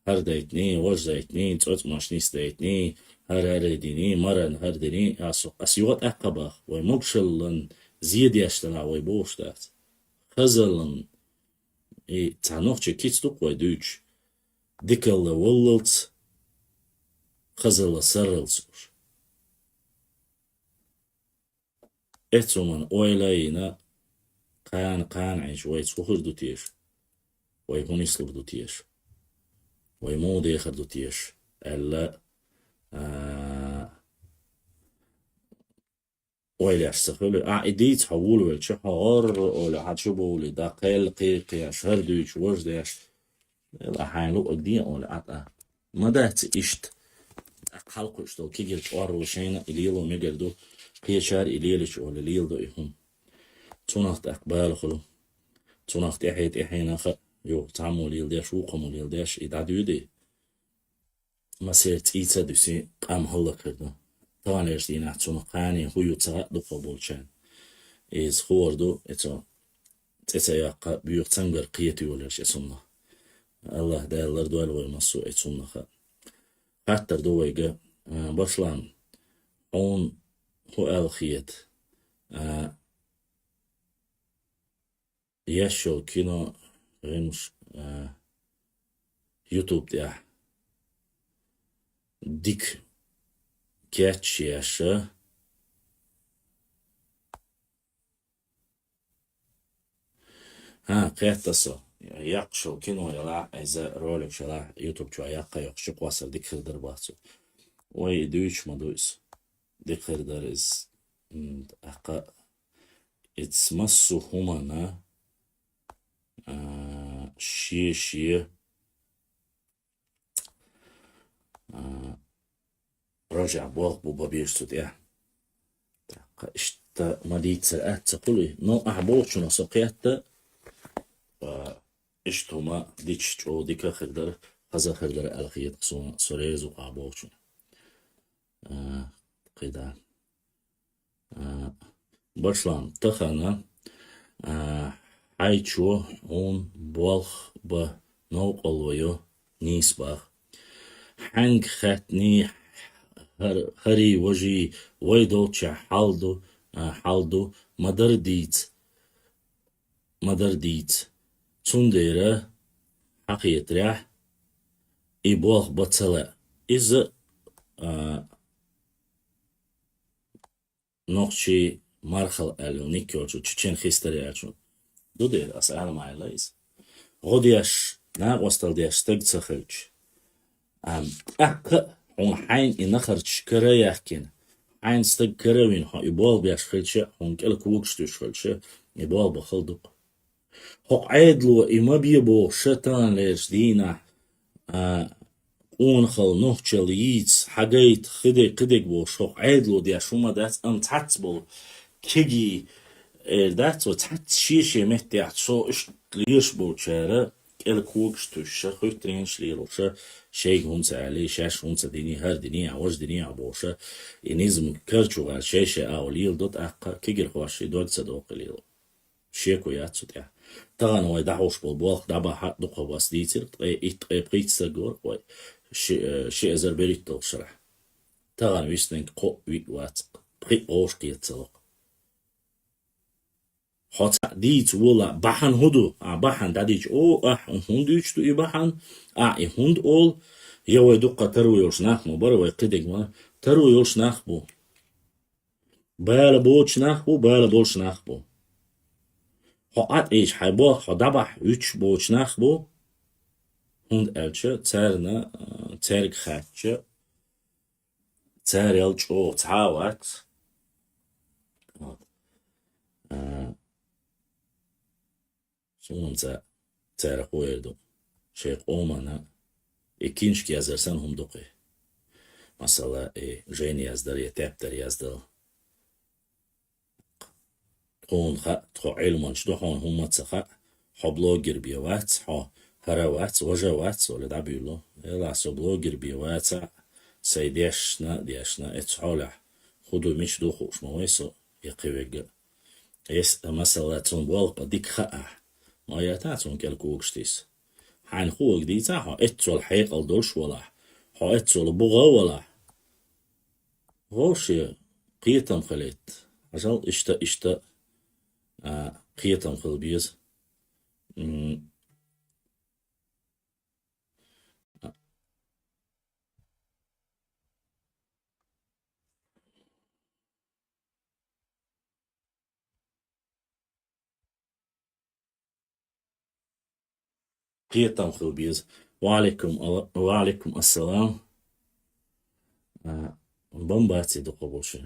هر دايتني وش دايتني تقوت ماشنيس دايتني هر ديني مرن هر ديني أسيوات أقبا وموكشلن زيد يشتلا ويبوش دات خزلن إي تعنوخش كيتس دقوا دوش ديكال وللت خزل سرلسوش اتو من اويلاينا قان عيش ويتسوخر دو تيش ويكون يسلر دو تيش ويمود يخر دو تيش الا ويلاش سخلو ايديت حول ويلش حار ولا حتشبو لداقل قيقيا شهر دوش وجداش لا حين لو اقدي ولا عطا مدات اشت خلقو اشتو كيجل توار وشينا إليلو ميجردو قيشار إليلش ولا ليلدو إهم تونخت أقبال خلو تونخت إحينا خ يو تعمو ليلداش وقمو ليلداش إدعدو دي مسيرت إيتا دوسي قام هلا كردو طبعا يشدينا تونقاني هو يتغادو قبولشان إز خوردو إتا يقا بيوق تنقر قيتي ولاش إسمنا الله دايلر دوال ويمسو إتسمنا خ حتى دويجا بشلان اون هو الخيت يشو كينو غيمش يوتيوب تاع ديك كاتش ياشا قيتسو يقشو كينو يلا إذا رولك شلا يوتيوب شو يقا يقشق وصل ديك خلدر باتسو وي دويش مدويس دقر درز أقا اتسمسو همنا شي رجع بوغ بوبا بيرستو ديا اشتا مديتسا اتسقلي نو أحبوشنا سقياتا اشتوما ديتش جو ديكا خردر خزا خردر الخيط قصونا سوريزو أحبوشنا قيدا باشلام تخانا حيچو اون بوالخ با نو قلويو نيسباخ حنگ خاتني هري وجي ويدو تشا حالدو مدر ديت تنديرا حقيت ريح إبوالخ بطلع إذا نوخشي مرخل ألو نيكيوشو تشين خيستري ألشو دو دير أس أنا معي لايز غودياش ناقوستل دياش تقصخلش أك هون حين إنخرج كرايحكين حين ستق كراوين ها يبوال بياش خلشة هون كلا كوكشتوش خلشة يبوال بخلدق هو عيدلو إما بيبو شتان ليش دينا اونخل نوخشل ييتس حاجيت خدي قدق بوش هو عيدلو ديا شوما دات تعتبل كيجي دات وتحت شيشي مهتي عتشو إش ليش بوشارة كلا كوكشتوش خيترينش ليروشة شيء هم عليه شاش هم ديني هر ديني عوج ديني عبوشة ينزم كرتشو على شاشة أو ليل دوت أقا كيجر خواشي دوت صدوق ليل شيكو ياتسو تيا طبعا هو يدعوش بالبوخ دعبا حق دقة واسديتر قيت سجور وي شيء أزر بريت شرح طبعا ويستنك قو ويت واتق بقي أوش قيت سلق حتى ديت ولا بحن هدو بحن داديج او هندوش تو بحن هند اول يو دقة تروي يوش نخمو برا ويقيدك ما تروي يوش نخبو بالا بوش نخبو بالا بوش نخبو حقات ايش حيبو حدبح ويش بوش نخبو هند الچه ترنا ترق خاتچه تر يلچ او تعاوت sonunda تاريخ ويردو شيخ أومانا إكينش yazarsan هم دقي مثلا جين يزدر يتابتر يزدر تون خا تخو علمانش دو هون هم تخا حبلوجر بيوات ها هروات وجوات ولا دعبيلو يلا سبلوجر بيوات سيديشنا اتحالح خدو مش دو خوش مويسو يقويق يس مثلا تون بولق ديك خا ما ياتاتون كالكوكشتيس حان خوك ديتا ها اتول حيق الدوش ولا ها اتول بغا ولا غوشي قيتم خليت عشان اشتا قيتم خل بيز قيتم خل بيز وعليكم السلام بمباتي دقبوشي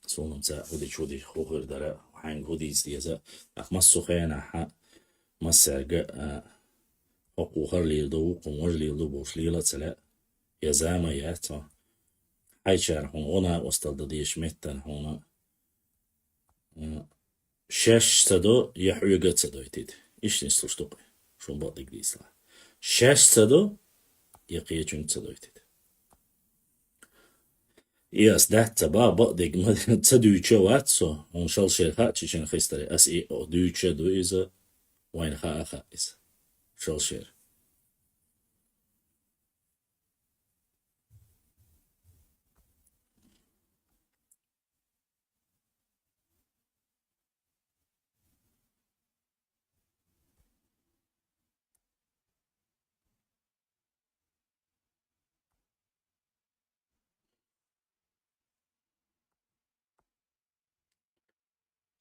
سونم تا هودي شودي خوغر دارا حان هودي زديزا اخمسو خيانا حا مساقا حقوقر ليلدو قمور ليلدو بوش ليلة تلا يزاما ياتا حيشار هون هنا وستلد ديش متن هون شش صدو يحويقة صدو يتيد إيش نسلوش دوقي شون بطيق ديسلا شش صدو يقيا جون صدو يتيد إياس ده تبا بطيق مدن تصدو واتسو هون شال شير تشين خيستري أس إي أو دويتشا دو إيزا وين خا إيزا شال شير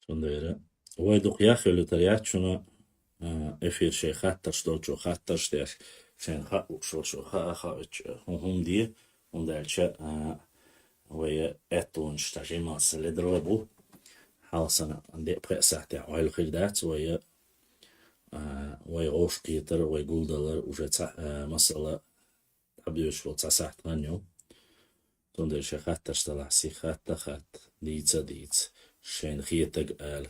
شون دايرة ويدوق ياخي اللي تريات شونا افير شي خاتر شدوچو خاتر شتيش شين خا شو خا هم دي وندالش ويا اتون شتاجي ما سلدربو حالسنا عندي بقى ساعتي عيل خيردات ويا غوش قيتر ويقول دلار وجت مسألة أبيوش وتسع ساعات غنيو تندر شخات تشتلع سي خات تخات ديتس شين خيتك قال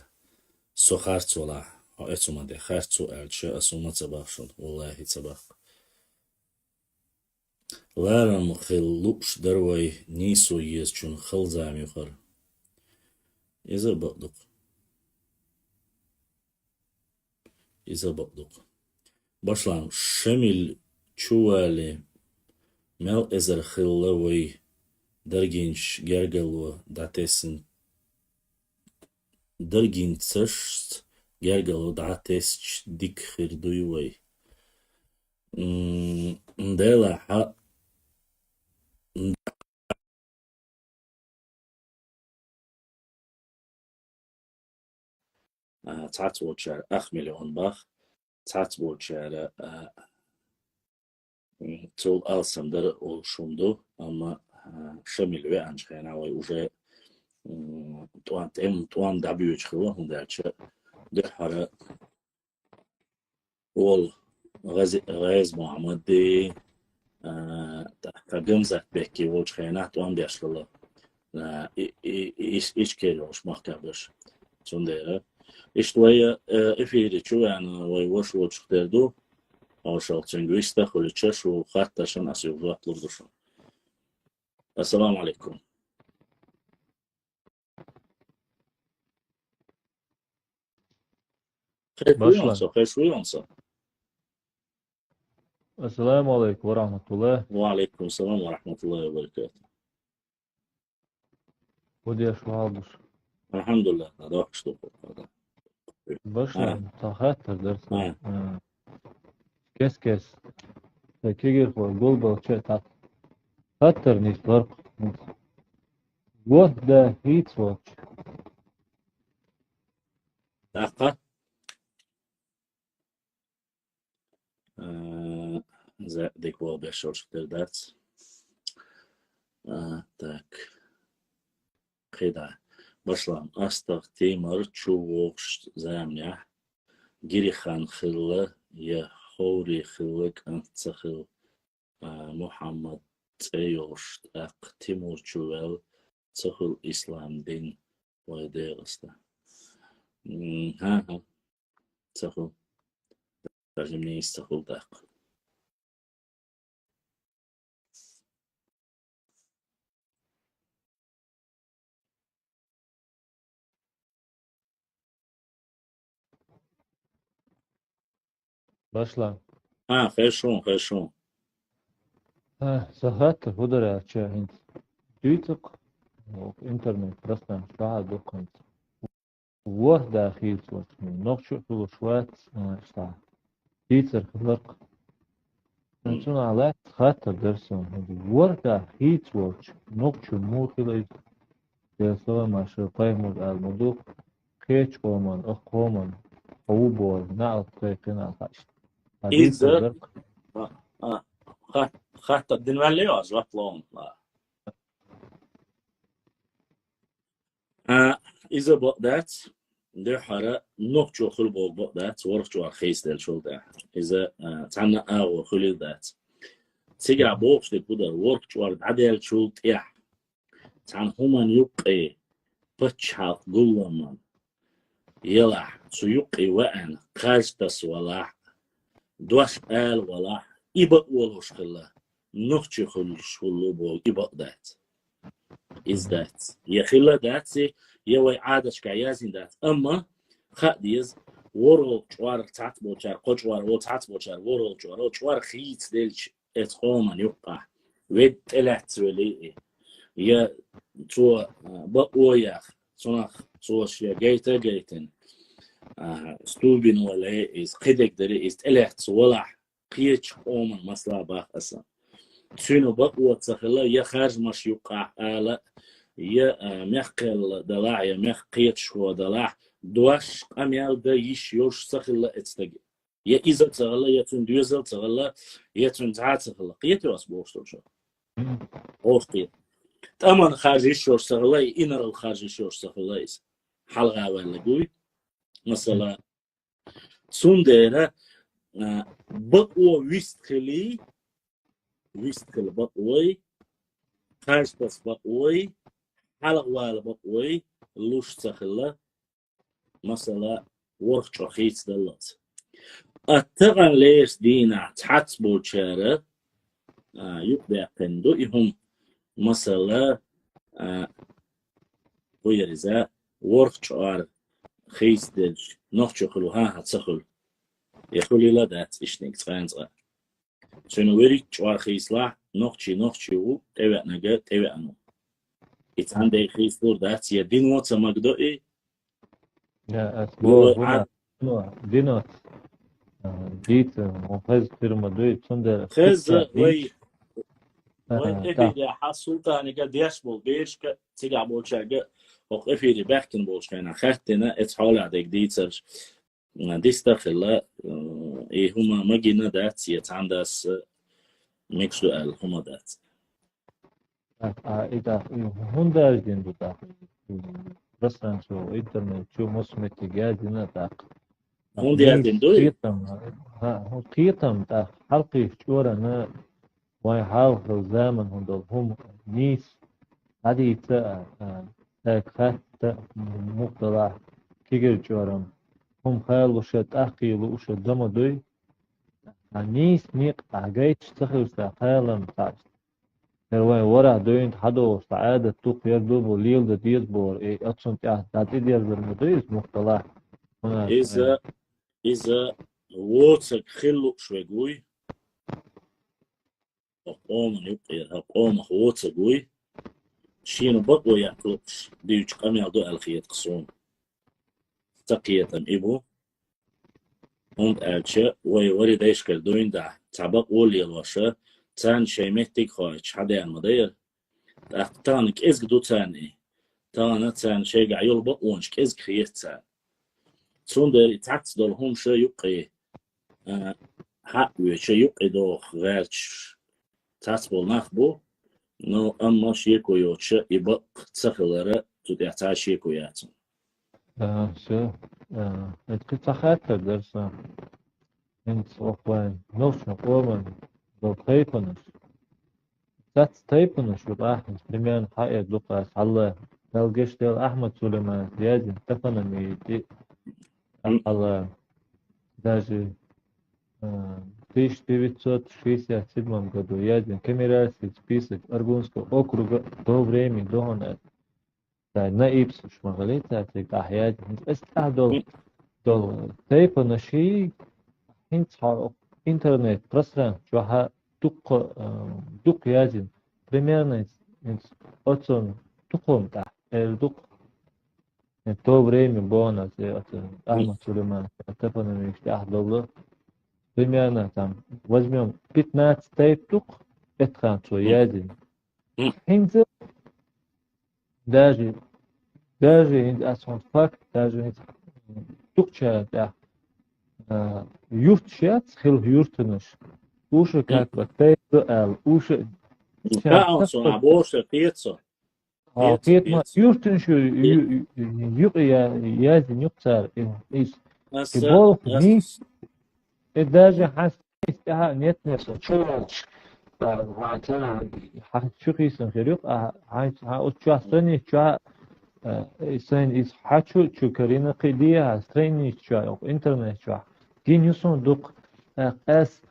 سو خارت ولا أو اتوما دي خارت قال شو أسوما تباخشون والله تباخ لا مخلوش دروي نيسو يزشون خلزام يخر إذا بقدق باشلام شمل چوالي مل ازر خلوي درجينش جرجلو داتسن درجين تشت جرجلو داتس ديك خردوي دلا ح تعت وشار أخ مليون باخ تعت وشار تول ألسندر وشوندو أما شمل وعنش خينا ويوجه توان دبيو تخلو هم دارش دحرة أول غاز محمدي كجمزة بكي وجه خينا توان بيشلله إيش كيلوش مخكبش شونديره إشتوية إفيري شو يعني ويوش وجه تردو أو شالتشنجويستا خلتشش وخاتشن أسيوغات لردوشن السلام عليكم خير شويونسا السلام عليكم ورحمة الله. وعليكم السلام ورحمة الله وبركاته. ودي أشوالش الحمد لله هذا وحش توقف هذا باشا تخاطر درس كيس كيجر هو جول بوتشي تات خاطر نيش فرق what the heat watch دقة زي ديك وال بيشورش تردات так خدعة باشلام أستغ تيمر تشووغش زامنيا جيري خان خلة يا خوري خلك أنت تخل محمد تيوش أق تيمور تشوال تخل إسلام دين ويديرستا ها تخل ترجمني يستخل داق باشلام خير شون سخاطر هدرة تشا هنت ديتك انترنت رسنا شعر دوكنت what the heat watch nog شو شوات شتاع ديتر فرق شنو على خاطر درسهم what the heat watch nog شو مو خلي يسوى ما شو قيمود المدوق كيش قومن قومن هو بول نعرف كيفنا خاش إذا خاطر الدين واللي أزوات لون إذا بقدات ده حرا نقطة خل بقدات ورق جوار خيس دل شو ده إذا تعنا أو خلي ذات تيجي بوقت كده ورق جوار عدل شو تيح تعن همان يقي بتشحال قلما يلا سيقي وأن خاجتس ولا دوش آل ولا إبق ولوش خلا نقطة خل شو بول إبق ذات is that يخلا ذات يوي عادش كعيازين ذات أما خاديز ورل جوار تعت بوشار قجوار وتعت بوشار ورل جوار خيت ديلش اتقوما يقع ويد تلات ولي يا تو بقويا صنخ صوش يا جيتن ستوبين ولا إز قدك دري إز تلات ولا قيتش قوما مصلا باخ أصلا تشينو بقوة تخلا يا خارج مش يقع آلا يا مخل دلاع يا مخ قيتش هو دلاع دوش أميال دا يش يوش سخلا اتستجي يا إذا تغلا يتون دوزل تغلا يتون تعات تغلا قيتي واس بوشتو شو أوف قيت تأمن خارجي شور تغلا إنر الخارجي شور تغلا حلقة ولا قوي مثلا سونديرا بقوا ويستخلي بقوي خارج بس بقوي حلقة ولا بقوي لوش تغلا مثلا ورق رخيص دلت التغن ليش دينا تحت بوشارة يبدأ قندو إهم مثلا ويرزا ورق شعار خيس دلج نوخشخلو ها هتسخل يخلي لا دات إشنيك تغانزغا شنو وريك شعار خيس لا نوخشي و تبع نجا تبع أنو إتعندي خيس دور دات يدين واتسا مقدوئي يا أسبوع لو هنا عاد دينوت جيت مفز فيرما دوي تندر خز تقطع وي إيش إفيدي حاسولتا نجا ديشبول بيشك تيجا بولشاقة وق إفيدي بحكن بولشكينا خاتنا إتحول عدك ديتر ديستخلا إيه هما مجينا دات يتعندس ميكسو آل هما دات إذا هوندا جين دوتا رسان شو إنترنت شو مسمتي جادنا تاق هون دياتين نيس دوي قيتم هو قيتم تاق حلقي شورا نا واي حاول زمن هندول هم نيس هذه تا خات مقتضى كيجر شورا هم خيال وشت أحكي وشت دم دوي نيس نيق عجيت تخلص خيالم تاع هو ورا دوين حدو سعادة توق يردو بوليل دا ديز بور اي اتسون تاه تاتي ديز برمدويز مختلع هنا إذا ووتسك خلو شوي أقوم يبقى أقوم ووتسك قوي شينو بقوا يعقلوش ديوش قام يعدو الخيط قصون تقية إبو هند ألشة وي دايش كردوين دا تعبق ولي الوشة تان شي مهتك خواهش حدا المدير تانك إزق دو تاني تان شي قاعيول بقونش إزق خيط تان تون داري تعكس دول هم شو يبقى حق شو يبقى دو غيرش تعتبول نخبو نو أما شيكو يوتش يبق تسخلره تدعتا شيكو ياتن شو اتكت خاطر درسا انت اوفلاين نوش نقومن دو تايبنش تات تايبنش بقى بريميان حقيقة دوقة حلا تلقش ديال أحمد سليمان زيادة تفنى ميتي حلا даже 1967 году яден Кемеровский список Аргунского округа до времени Дохона на Ипсуш Магалита Ахяд استهدل دول تيبا نشي هنت интернет пространство чуха дук яден примерно отсон дуком да дук то время бонус Ахмад Сулейман Тепана мечты ахдолу примерно там возьмем 15 тейптук этханцу яден хинзы даже основной факт даже тукча да юртшат хил юртныш уж как бы тейпу уж كأنسو عبوش قيتسو قيت ما يرتنش يق يازن يقصر إيش تبول نيس الدرجة حس استها نتنس شو وعتنا شو قيسن خيرك هاي أشوف سني شو سن إس حشو شو كرينا قديها سني شو إنترنت شو دين يسون دوق أس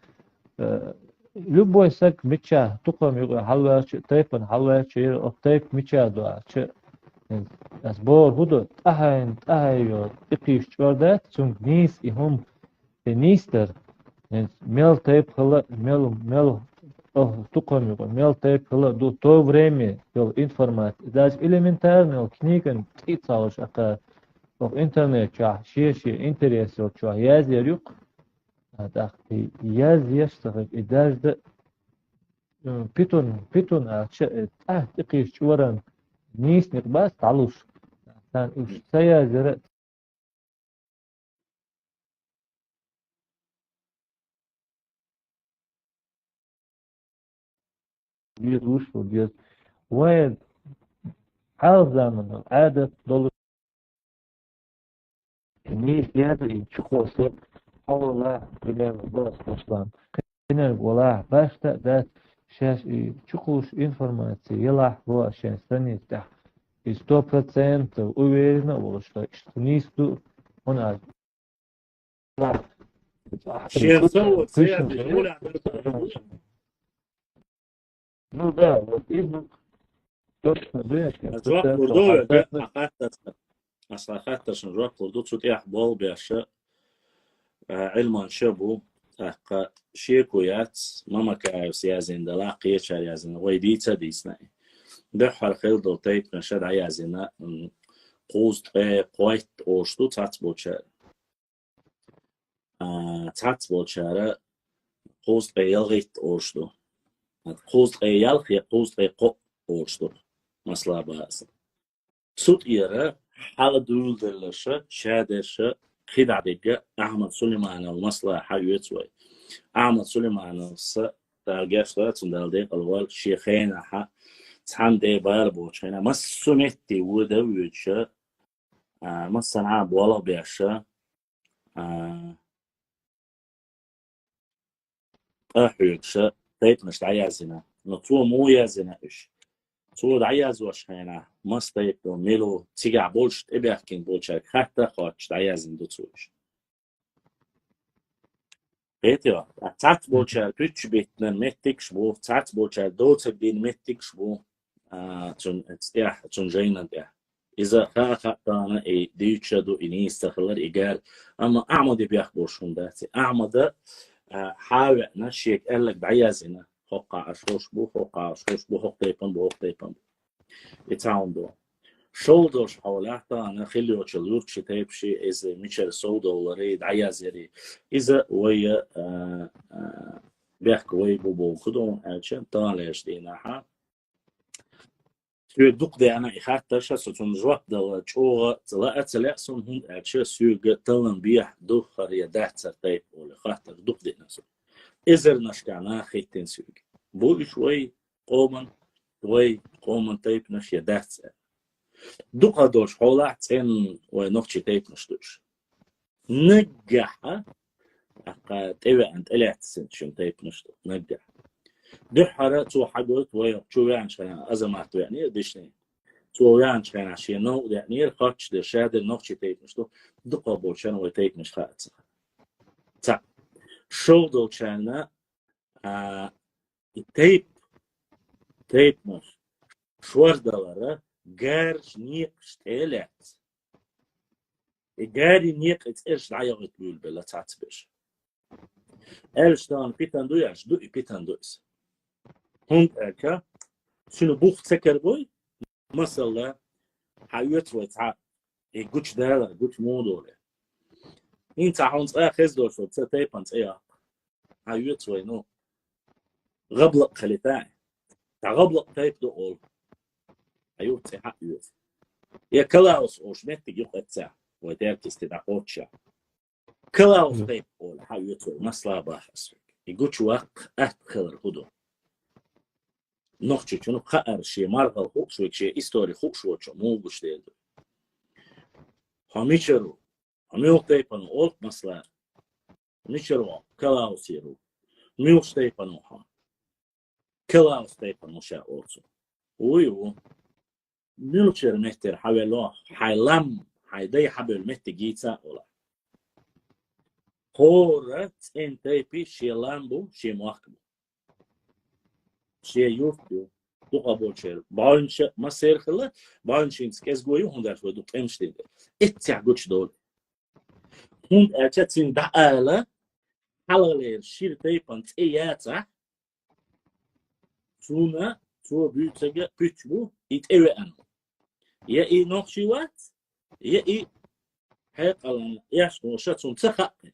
любой сак меча тукам халва тайпан халва чир of тайп меча до ч асбор худо ахайо икиш чорда цун нис и хом нистер мел тайп хала мел тукам мел тайп хала до то время дол информация даже элементарно книган тицалш ака в интернет ча ши интерес ча язер юк داخل ياز يشتغل إدارة بيتون تحت قيش ورن نيس نقباس تعلوش كان إيش سيا زرق ديز وشو ديز وين عالزامن عادة دول نيس يادري شخوصي حول لا بلين بس أصلا كنا ولا باشتا ذات شاش شخوش إنفورماتي يلا هو عشان سنة تح 100% уверенно было, что экстремисту он شيء سوى точно سيادة يقول عن ну да, вот именно точно знаешь, я أجواء пытаюсь بردو يجا حساسنا أخذت أصلا أخذت أجواء بردو تطيح بول بيشة علما شبو أحقا شيكويات ماما كايوس يازين دلاقي يشار يازين ويديتا ديسنا دحر خيل دو تيب نشد عيازينا قوز قويت أوشتو تاتبوشار تاتبوشار قوز يلغيت أوشتو قوز يلغي قوز قو أوشتو مسلا باس سوت إيرا حال دول دلشة شادشة خدع دقة أحمد سليمان ومسلا حيوتوي أحمد سليمان ترجعت تندلدق الوال شيخين ح تحن دي بار بوشينا مس سمتي وده ويتشة مس صنع ولا بيشة أحيوتشة تيت مش عيازنا نطوع مو يازنا إيش تو عياز وشينا مس تيت ميلو تيجع بولش إبيحكين بولشة حتى خاطش عيازن دوتوش Peter, tat bocha twitch bitnen mettiks bo tat bocha dota bin mettiks bo tun ja tun jainan ja إذا خاطأنا ديتشا دو إنيستا خلال إيجار أما أعمد بيخبرشون داتي أعمد حاوة نشيك قال لك بعيازنا حقا أشوش بو حقا أشوش بو حق تيبان بو حق تيبان يتعاون دو شولدرش حولاتها أنا خلي وتشلورك تيبشي إذا ميشل $100 عيازري إذا ويا بيحكوا بو خدون عشان طالعش ديناها سوى دوق دي أنا إخاطر ستون جوات دل تشوغ تلاقت لأسون هون عشان سوى تلن بيح دوخر يدات سرطيب ولا خاطر دوق دي نسو إذا نشكعنا خيتين سوى بو شوي قومن تيب نش يدات سر دوق دوش حولات إن ونقشي تيب نشتوش نجح تيبا أنت إلعت سنشن تيب نشتو نجح دحرة تو حاجات ويا شو يعني شان أزمات يعني دشني تو يعني شان عشان نو يعني الخاتش ده شاد النقش تيب مشتو دقة بولشان وتيب مش خات تا شو دول شان تيب مش شوار دلارة جارش نيق شتيلات جاري نيق إتش عياقة بول بلا تعتبش ألشتان بيتان دوياش دوي بيتان دويس هون أكا شنو بوخ تكر بوي مثلا حيوت وتع جوتش دالا جوتش مودول انت هونس خز دور شو تيبانت حيوت وينو غبلق خليتاي غبلق تيب دو اول حيوت حيوت يا كلاوس او شمت يقطع وديرك استدعوتشا كلاوس تيب اول حيوت مسلا باحس يجوتش وق اخر هدو نوختي شنو خقر شي مارغل خوك شي استوري خوك شو مو بشتيل هميشرو هميو تيبان اول مسلا هميشرو كلاوس يرو ميو تيبان اوها كلاوس تيبان مشا اولسو ويو ميلشر متر حوالو حيلم حيدي حبل مت جيتا اولا قورت ان تيبي شي لامبو شي مواكبو شي يوفيو تقابلشر باونش ما سير خلا باونشينس كاس جويو هندر ودو قمشتين اتع جوتش دول هند اتشاتين دعاله حلالير شير تيبان تياتا سونا تو بيتسجا بيتشبو يتقوي أنا يا إيه نقشيوات يا إيه حيقلن يشكو شاتون تخاقي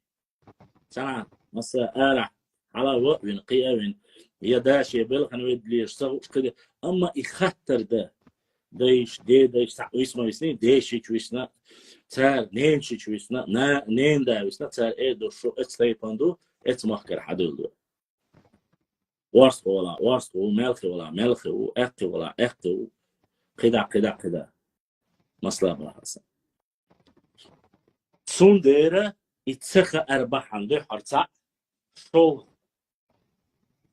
سنة مسا آلع على وين قيا يا داش يا بلغ أنا ودي يشتغل كده أما يخطر ده دايش اسمه يسني دايش يشويسنا تار نين يشويسنا نا نين دا يشويسنا تار إيه دو شو اتسلي باندو اتمخكر حدول ورث ولا ملخ وأخ ولا أخ قدا مصلا بحسن سندرة يتسخ أربح عنده حرصة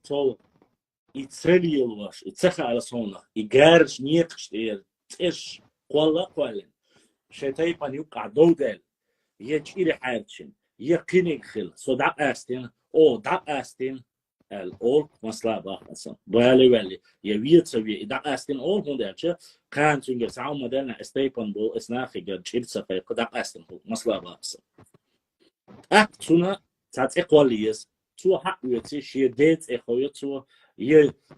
شو يتسلي الواش يتسخ على صونه يجارش نيقش تش قولا شتاي بان يوقع دودل يجيري حارشين يقيني خل صدع أستين أو دع أستين الأول مصلا بحسن بالي يبيت سوي دع أستين أول هون ده كان تنجر ساعة مدلنا استيبان بو إسناخي جد شيل سفي قدع أستين مصلا بحسن أكتونا تات إقواليز تو حق ويتي شيء ديت إخوي تو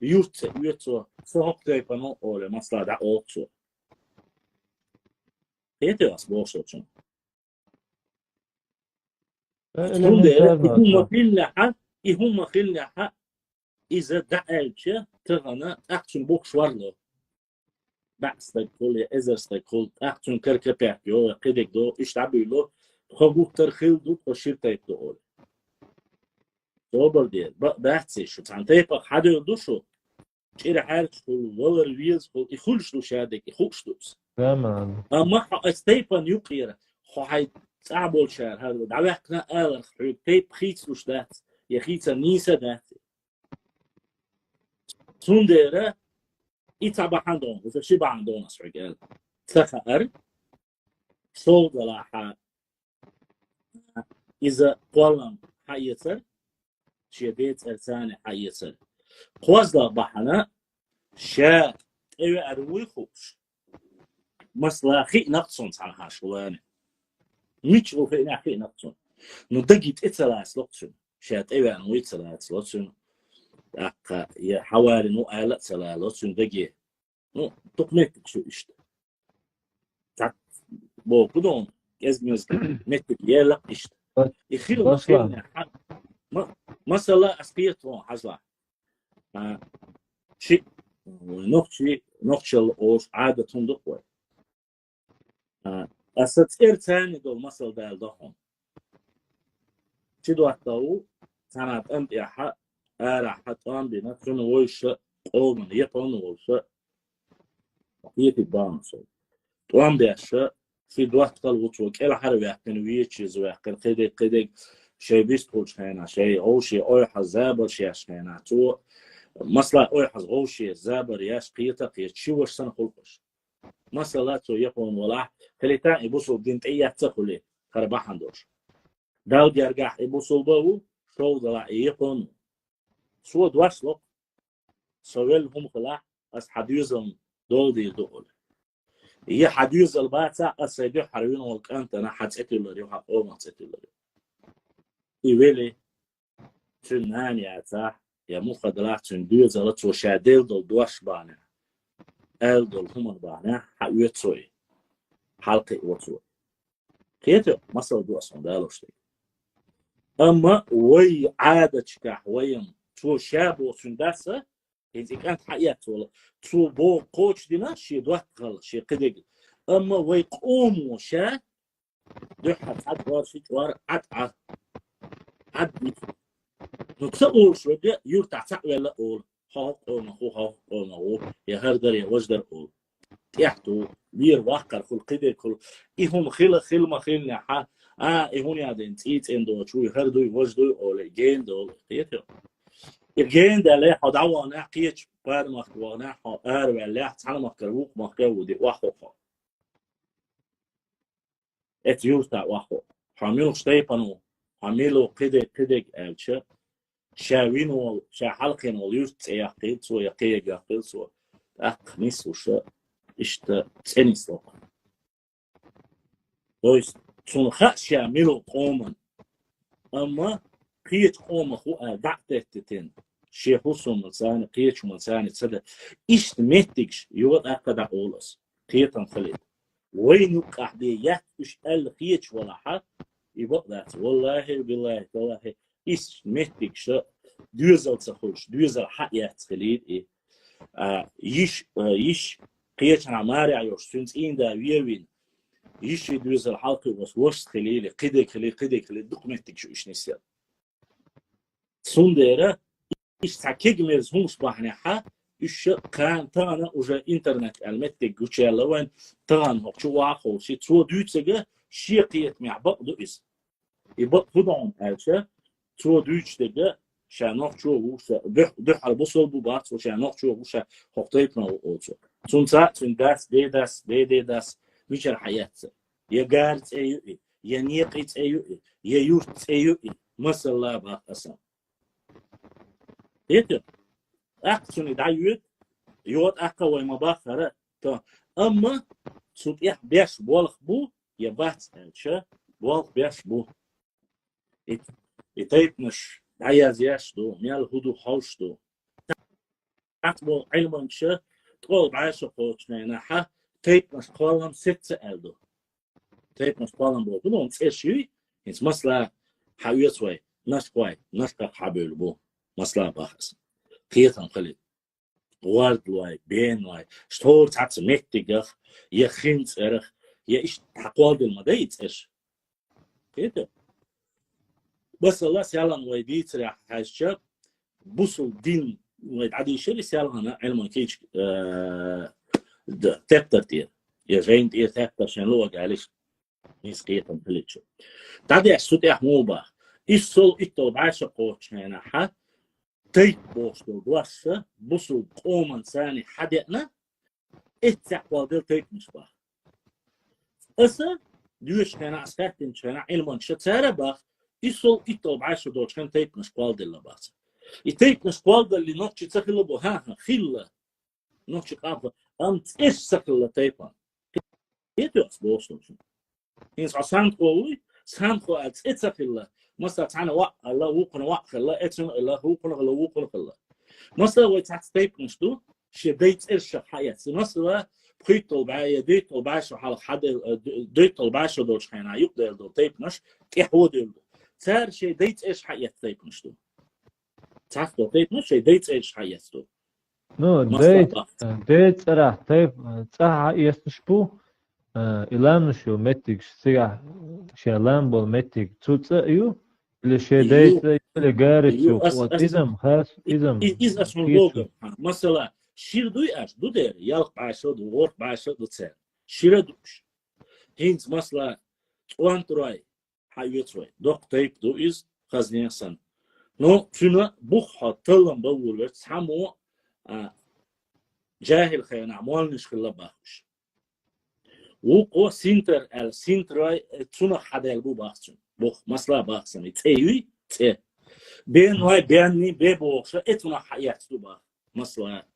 يوت ويتو تو حق تيبانو أول مصلا دع أول تو هيتي أسبوع شون سندرة يهم خلنا حق إذا دعالش تغنى أحسن بوك شوارلو بعض كل إذا استقل أحسن كركة بيحكيو قدك دو إشتعبيلو خبوك ترخيل دو تشير تايب دو صوبر دير بحثي شو تانتيبا حدا يدوشو شير حالك كل والر ويلز كل يخلش دو شادك يخلش دوس تمام أما استيبا نيوكلير هاي تعبول شهر هذا دعوحنا آلر حيب تيب خيت دوش دات يخيت نيسا دات سندرة يتابع عندهم وإذا شبع عندهم أسرق تخير صوت لا إذا قلنا حيصير شديد إرساني حيصير قوزلا بحنا شاء أي أروي خوش مصلاحي نقصون على هاشواني مش وفينا حي نقصون ندقيت إتلاس لقصون شاء أي أروي إتلاس لقصون أق يحوالي نو آلة سلا لقصون دقي نو تقنيتك شو إشت تعت بو بدون إزمز نتك يلا إشت يخيلوا خيلنا مثلا أسقيتهم حصل شيء نقشل أو عادة تندقوا أستطيع ثاني دول مثل دالهم شدوا حتى سنة أنت يا حق حتى أن بنفسه ويش قوم يطن ويش يتبانس توام بيش في دوات قلوتوك إلى حرب يحكي ويتشيز ويحكي قدق شيء بيستوش هنا شيء أو شيء أو حزابر شيء هنا تو مثلا أو حزغو شيء زابر ياش قيتك يتشوش سنة خلقش مثلا تو يقون ولا خليتان يبصوا دينت أي تقولي خربح عندوش داود يرجع يبصوا بو شو ضلع يقون سو دواش لق سويل هم خلا أس حديثهم دول هي حديث الباتة أسيدي حريون والكانت أنا حتسأتي اللي وحق أو ما تسأتي اللي يولي تنان يا تاح يا مخدرات تندوي زلت وشاديل دول دواش بانا آل دول هم بانا حقويتوي حلقي وتوي كيتو مصر دواس من دالوش أما وي عادة شكاح ويم تو شابو سنداسة إذا كانت حقيقة ولا تو بو كوتش دينا شي دوات غلط شي قدق أما وي قومو شا دوحة عد وارشي وار عد بيت نتسأول شو بدي يرتع تعوي لا أول حاق قوم يا هردر يا وجدر أول تحتو بير واقر كل قدق كل إهم خل ما خلنا حا إهون يادين تيت إندو شوي هردو وجدو أول جين دول قيتو الجين ده ليه حدعوا أنا قيتش بار مخوانا أروي ليه تعال مكروك مكودي واحد يورتا واحد حاملو شتيبانو حاملو قدق ألش شاوينو شحلقين وليوت يقيت سو يقيت سو أقنيس وش إشت تنيس لو دويس شون خش يعملوا قوما أما قيت قوما هو دعتتين شيخ حسن ملساني قيت ملساني تصدق إشت مهتكش يوت أقدر أقولس قيتن خليت وين يقع بيات إيش قال قيت ولا حد يبقى ذات والله بالله والله إيش مهتكش دوزل تخش دوزل حقيقة خليت إيه يش قيت عماري عيوش سنت إين دا ويوين يش دوزل حلقة وش خليلي قدك خلي دق مهتكش إيش نسيت سندرة إيش تكيجمز هم صباحنا إيش كان تانا وجا إنترنت المت جوتشيلا وين تان هو شو واقع شيء ترو دوتشجع شيء قيت مع بعض إيش يبقى خدام أشياء ترو دوتشجع شانوخ شو وش ده حربوسل بوبات وشانوخ شو وش حقيقة أوتشو تون داس وش الحياة يا قارت أيو يا نيقت أيو يا يورت أيو مثلا بقى أصلا إيه أحسن دعيت يود أقوى ما بخره تا أما صوت إح بيش بالخ بو يبات شة بالخ بيش بو يتيتنش عياز يشدو ميال هدو حوشدو أتبو علم شة تقول بعيش قوتنا نحا تيتنش قالم ست ألدو تيتنش قالم بو بدون تشيء إنس مثلا حيوت وي نشقوي نشق حبل بو مثلا بحث قيتهم خلي وارد واي بين واي شتور تعت مكتجخ يا خنت إرخ يا إيش حقوق المديت إيش كده بس الله سيالن واي بيتريح هالشاب بوصل دين واي عادي شري سيالن علم كيش تكتر تير يا زين تير تكتر شان لو قالش نسقيتهم بليتشو تعدي السوت مو إيش صل إتو بعيش قوتش هنا ح تيت بوستو دواسة بوصل قومن ثاني حدقنا اتسع دل تيت مش باه أسا دوش كان أستخدم كان علم شتارة باه يسول إتو بعيش دوش كان تيت مش دل بات يتيت مش دل اللي نوتش تخلو بو ها خيلة نوتش قابل أنت إيش سخلة تيبان يتو أسبوستو إنس عسان قوي سان قو أتسخلة مثلا تعنا وق الله وقنا وق الله إتن الله وقنا الله وقنا الله مثلا ويتعت تيب مشتو شديت إيش حياة مثلا بخيتو بعيا ديتو بعشو حال حد ديتو بعشو دوش خينا يقدر دو تيب مش كحود صار شيء ديت إيش حياة تيب مشتو تعرف دو تيب مش شيء ديت إيش حياة تو نو ديت راح تيب صح يستشبو إلام شو متك سيح شلام بول متك تسأيو اللي شيء ديت اللي قارت شو قوت إذا خاص إذا إذا اسمه لوجو مثلا شير دوي أش دو دير يالق بعشو دو ورق بعشو دو تسير شير دوش هينز مثلا وان تروي حيوت روي دوق تيب دو إز خزنين سن نو فينا بوخ طلم بول تسمو جاهل خينا عمال نشخل باخش وقو سنتر السنتراي تسونا حدا البو باخشن بوخ مثلا باخشن تيوي تي بين واي بيني بيبوخش اتنا حياة دوبا مثلا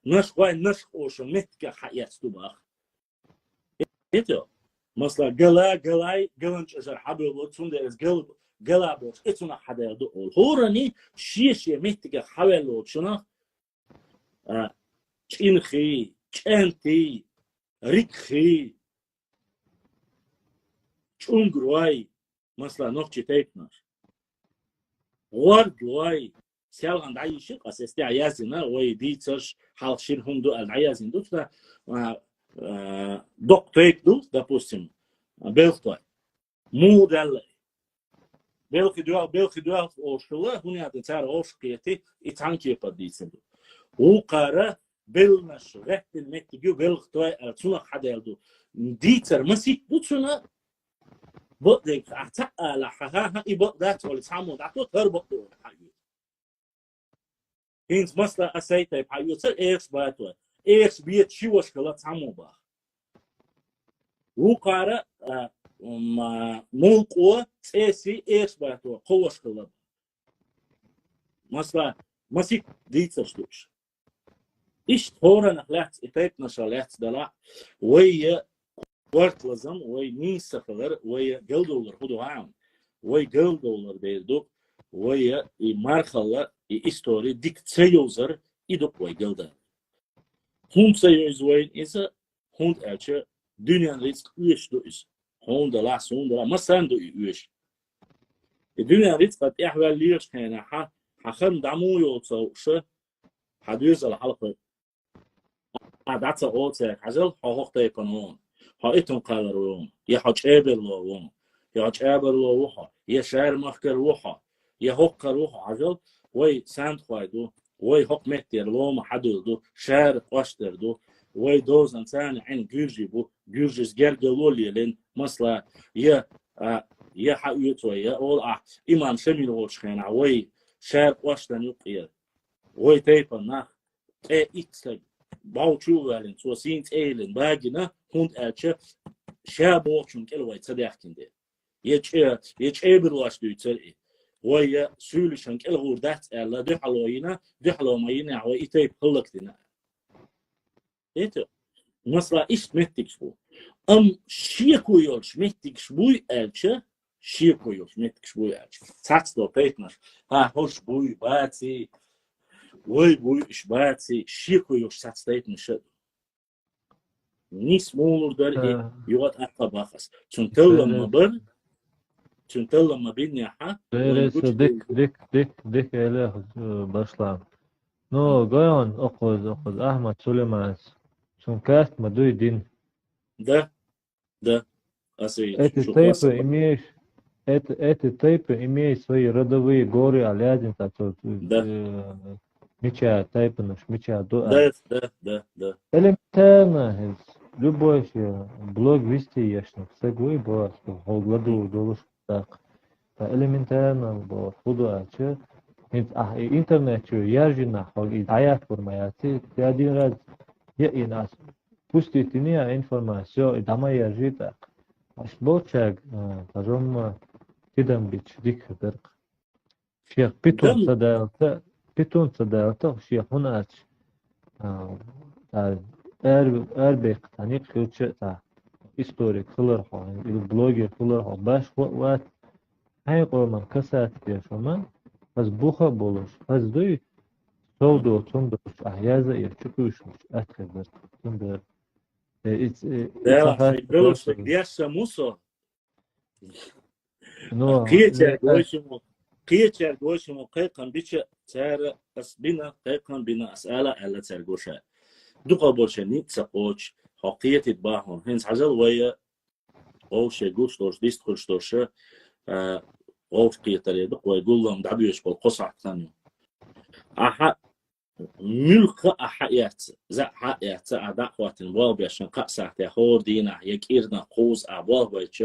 نش واي نش اوش متك حياة دوبا اتو مثلا قلاي قلنش ازر حبل تسون از قلا بوش اتنا حدا دو هورني شيش متك حوالو شنا چينخي چنتي ريكخي چونگروي مثلا نوخشي تيكناش وارد سيالغان دعيشي قاسستي عيازنا وي ديتش حالشين هم دو العيازين دو فتا دوك تيك دو допустим بيلختوي مو دل بيلخي دو اوشلا هوني اتار اوشقيتي اتانكي بديسن وقاره بيلنش رحت المكتجو بيلختوي تسونا حدا يلدو ديتر مسيك دوتسونا بقدك أعتقد لحها يبقى ذات ولا تعمل دعوة تربط الحيوت. هينز مثلا أسيت الحيوت صار إيش باتوا إيش بيت شو وشكلة تعمل باه. وقارة مو قوة سياسي إيش باتوا قوة وشكلة. مثلا مسيك ديتشتوش. إيش ثورة نخلت إتيت نشالات دلع ويا ورت لازم وي نيسا خلر وي $1 هدو عام وي $1 بيردو وي مارخلا إستوري ديك تسيوزر إدوك وي $1 هون تسيوز وين إذا هون أرچه دنيا ريسك إيش دو إس هون دلا ما سندو إيش الدنيا ريسك قد إحوال ليش هنا حخم دعمو يوصو ش حدوز الحلقة عدت أوتك عزل حقوق تيقنون هايتون قالرون يا حجابر لون يا حجابر لوحة يا شعر مخكر روحة يا هوكر روحة عجل وي ساند خوايدو وي حق مهتر لوم حدودو شارع قشتردو وي دوز انسان عين جورجيبو جورجيس جرجلولي لين مثلا يا حقيقة يا أول إمام شميل وشخنا وي شارع قشتن يقير وي تيبا نخ إكسل باوچو والين سو سينت إيلين باجنا هند ألشة شابوچون كل وي تصدقكنده يچ برواش دوتر وي سولشن كل غوردات ألا دحلوينا دحلومينا وي تيب خلقتنا إيه مثلا إيش متكش بو شيكو يولش متكش بوي ألشة شيكو يولش متكش بوي ألشة تاتلو بيتنش هوش بوي باتي وي بوي إش باتي شيكو يولش تاتليتنش نيس مولر در يوات أقباخس تنتل ما بين حا Böylesi dik ele başlar. No goyon okuz Ahmet Süleyman. Çünkü ma duydin. Да, асвей Эти шо тейпы класса. имеешь, эти тейпы имеют свои родовые горы, алядин, так вот, Да, меча, тейпы, меча, дуа. да. Элементарно, любой блог вести яшно, сегвой бо, холгладу, долуш так. Элементарно бо, худу ачы. Интернет чё, яжина, и аяк формаяти, ты один раз, и нас, пустите мне информацию, и дома яжита. Аш болчак, тажом, тидам бич, дик берк. Шех Да, питун цадалта, шех хунач. Эрбек, таник хилче, историк, хилер хон, или блогер, хилер хон, баш ват, хай qolman kasat yaşaman, az buha buluş, az duy, совду, цунду, ahyaza ya çıkışmış, atkıdır, цунду, да, içafat, было, что где самусо, no, قيتر دوشمو قيقن بيش تار أسبنا قيقن بنا أسألة ألا ترجوشة دوقا بولشنيت سقوش حقيقة باهم هنز عجل ويا أو شيء جوش دوش ديست كلش دوشة أو قيتر يدق ويقول لهم دعبيش بالقصع ثانية أح ملك أحيات زع حيات أدعوة والبي عشان قصة تهور دينا يكيرنا قوز أبوه بيتش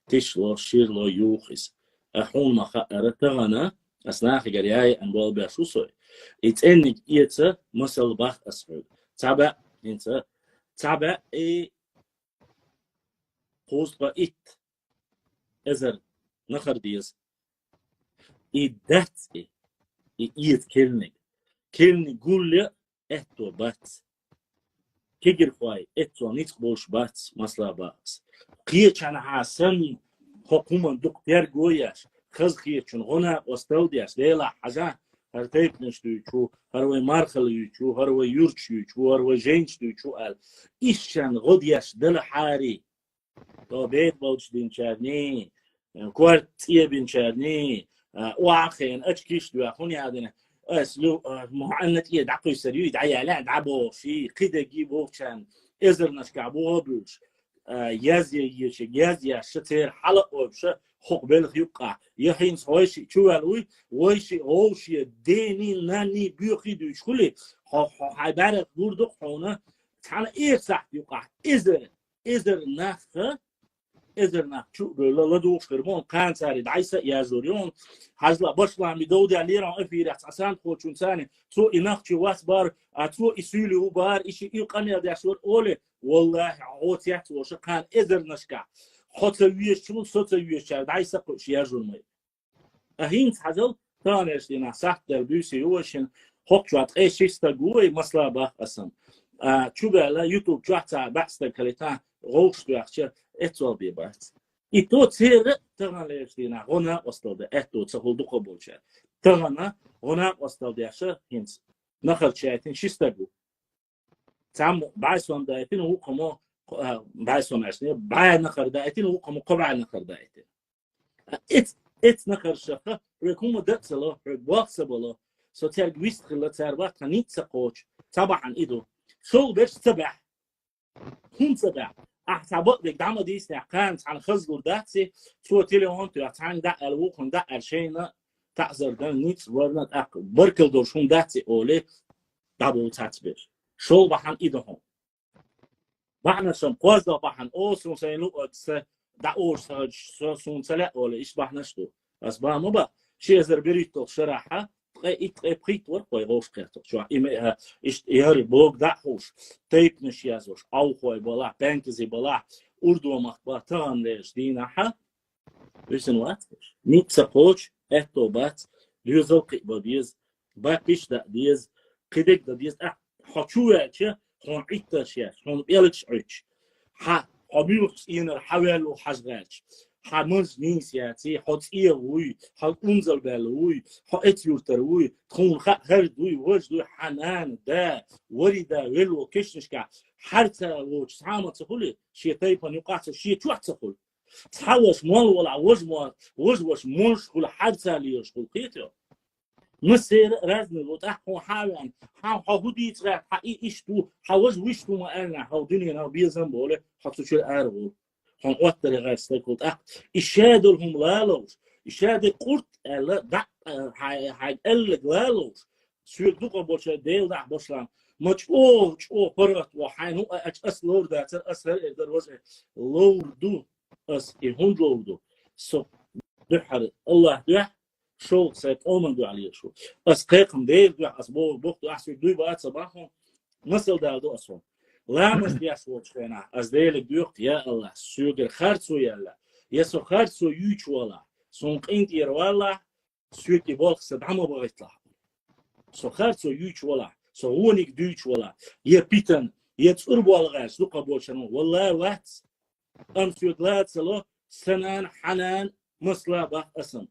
تشلو شيرلو يوخس أحون ما خأرتغنا أثناء جرياي أن والبي عشوسوي إتأنك إيتا مسل باخ أسفل تابع إنت تابع قوز بإت إزر نخر ديز إدات إيت كلني قول لي إتو بات كيجر خواي إتو نيت بولش بات مسلا باس قيتش أنا حاسن حكومة دكتور جوياش خز قيتشن غنا واستودياش ليلا حاجة هرتيب نشتو هروي مارخل يشو هروي يورش يشو هروي جينش يشو قال إيشان غدياش دل حاري تو بيت بولش دين شارني كوارت بين شارني واخين أشكيش دو أخوني عادنا أسلو معنت دعقو سريو دعي لا دعبو في قيد جيبو كان إزر نشكعبو بوش يازي شتير حلق وبش حق بالغ يبقى يحين صويش شو قالوي ويش اوشي ديني ناني بيخي دوش كله حبار بردق هنا تعال ايه صح يبقى إزر نخ شو لا دوش خرمون كان ساري دعيسة يازوريون حزلا بشلا ميدودي عليرا افير عسان خوشون ثاني تو انخ شو واس بار تو اسيلي وبار اشي يقني داشور اولي والله عوتيات وش كان إزر نشكا خطويش شو صوتويش شاد عايز قش يجرمي أهين حجل ثانيش دينا سحت البيسي وشين حقشات إيش يستجوي مثلا بخ أسم شو بلا يوتيوب جاتا بحث كليتان غوش بيحشر إتوا بيبات إتوا تير ثانيش دينا هنا أستود إتوا تقول دقبولش ثانا هنا أستود يحشر هنس نخل شيئين شيستجو تعم بعثون دايتين هو قمو بعثون عشني بعد نخر دايتين هو قمو قبع نخر دايتين ات نخر شخة ريكون مدت له رواقص بله سو ترجويست خلا تربط نيت سقوش طبعا إيدو شو بيش تبع هم تبع أحتبط لك دعم ديس كانت عن خزر داتي شو تيلي هون تلاتان دا الوقن دا الشينا تعذر دان نيتس ورنات أق بركل دور شون داتي أولي دابو تاتبير شو بحن إيدهم بحنا شم قوزا بحن أوسون سينو أتس دعور سون سلا أولي إيش بحنا شتو بس با مبا شيء زر بريتو شرحة إبقيت ورقوي غوش قيتو شو إما إيش يهري بوق دعوش تيب نشيازوش أو خوي بلا بانكزي بلا أردو مخبا تغن ليش دينها Wissen wat? Niet zo coach, echt op wat. Dus ook wat is, wat is dat? Dus, kijk dat is echt. حشوة هون عيتش يا هون بيلش عيش ح أبيوس إنر حوال وحزغاش حمز نيس ياتي حط إيه وي حط أنزل بالوي حط يورتروي تكون هردوي وجدوي حنان دا وردا ولو كشنشكا حرتا وش سامة تقولي شيء تيبا نقاط شيء شو تقول تحوش مول ولا وش مش كل حرتا ليش كل قيتو مسير رازن لو تحو حاوان حاو دي ترى حقي إشتو حوش ويشتو ما أنا حاو دنيا ناو بيزن بوله حطوا شيء أرغو هون وقت غير استيقظ إشادوا هم لالوش إشادة قرط ألا دع هاي ألا لالوش سويك دوقا بوشة ديل دع بوشلام مش فرقت وحين هو أس لور ده أسهل إقدر وجه لور دو أس يهون لور دو سو دحر الله دح شو سيت أومن دو عليه شو أس قيقم ديل دو أسبوع بوقت أحسن دو بعد صباحهم مثل ده دو أصلا لا مش بيحصل فينا أز ديل دوقت يا الله سوغر خرطو يلا يسو خرطو يوش ولا سونق انت يرولا سوغي بولخ سدعمو بغيطلع سو خرطو يوش ولا سو هونيك دوش ولا يبيتن يتصربو الغاز دوقا بولشنو والله وات أم سوغلات سلو سنان حنان مصلابة أسم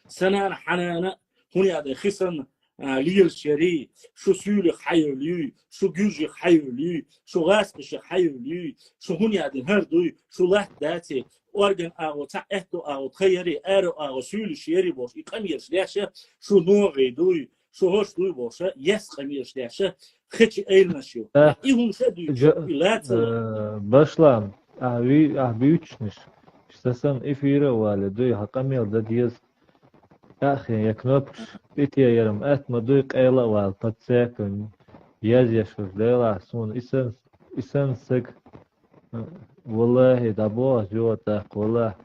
سنان حنانة هوني هذا خسن ليل شري شو سيولي خير لي شو جوجي خير لي شو غاسقش خير لي شو هوني هذا هردوي شو له داتي أورجن أو تعهتو أو تخيري أو سيولي شري باش يقميرش ليش شو نوعي دوي شو هوش دوي باش يس قميرش ليش خدش أيلنا شو إيهم شدوا لا باشلام أبي üçnüş İstersen ifire والدوي هقمير ده ديز أخي يكنوب بيتي يرم أتما دوي قيلة والبتساكن يزيشوش ليلا سون إسان سك والله دابوه جوتاك والله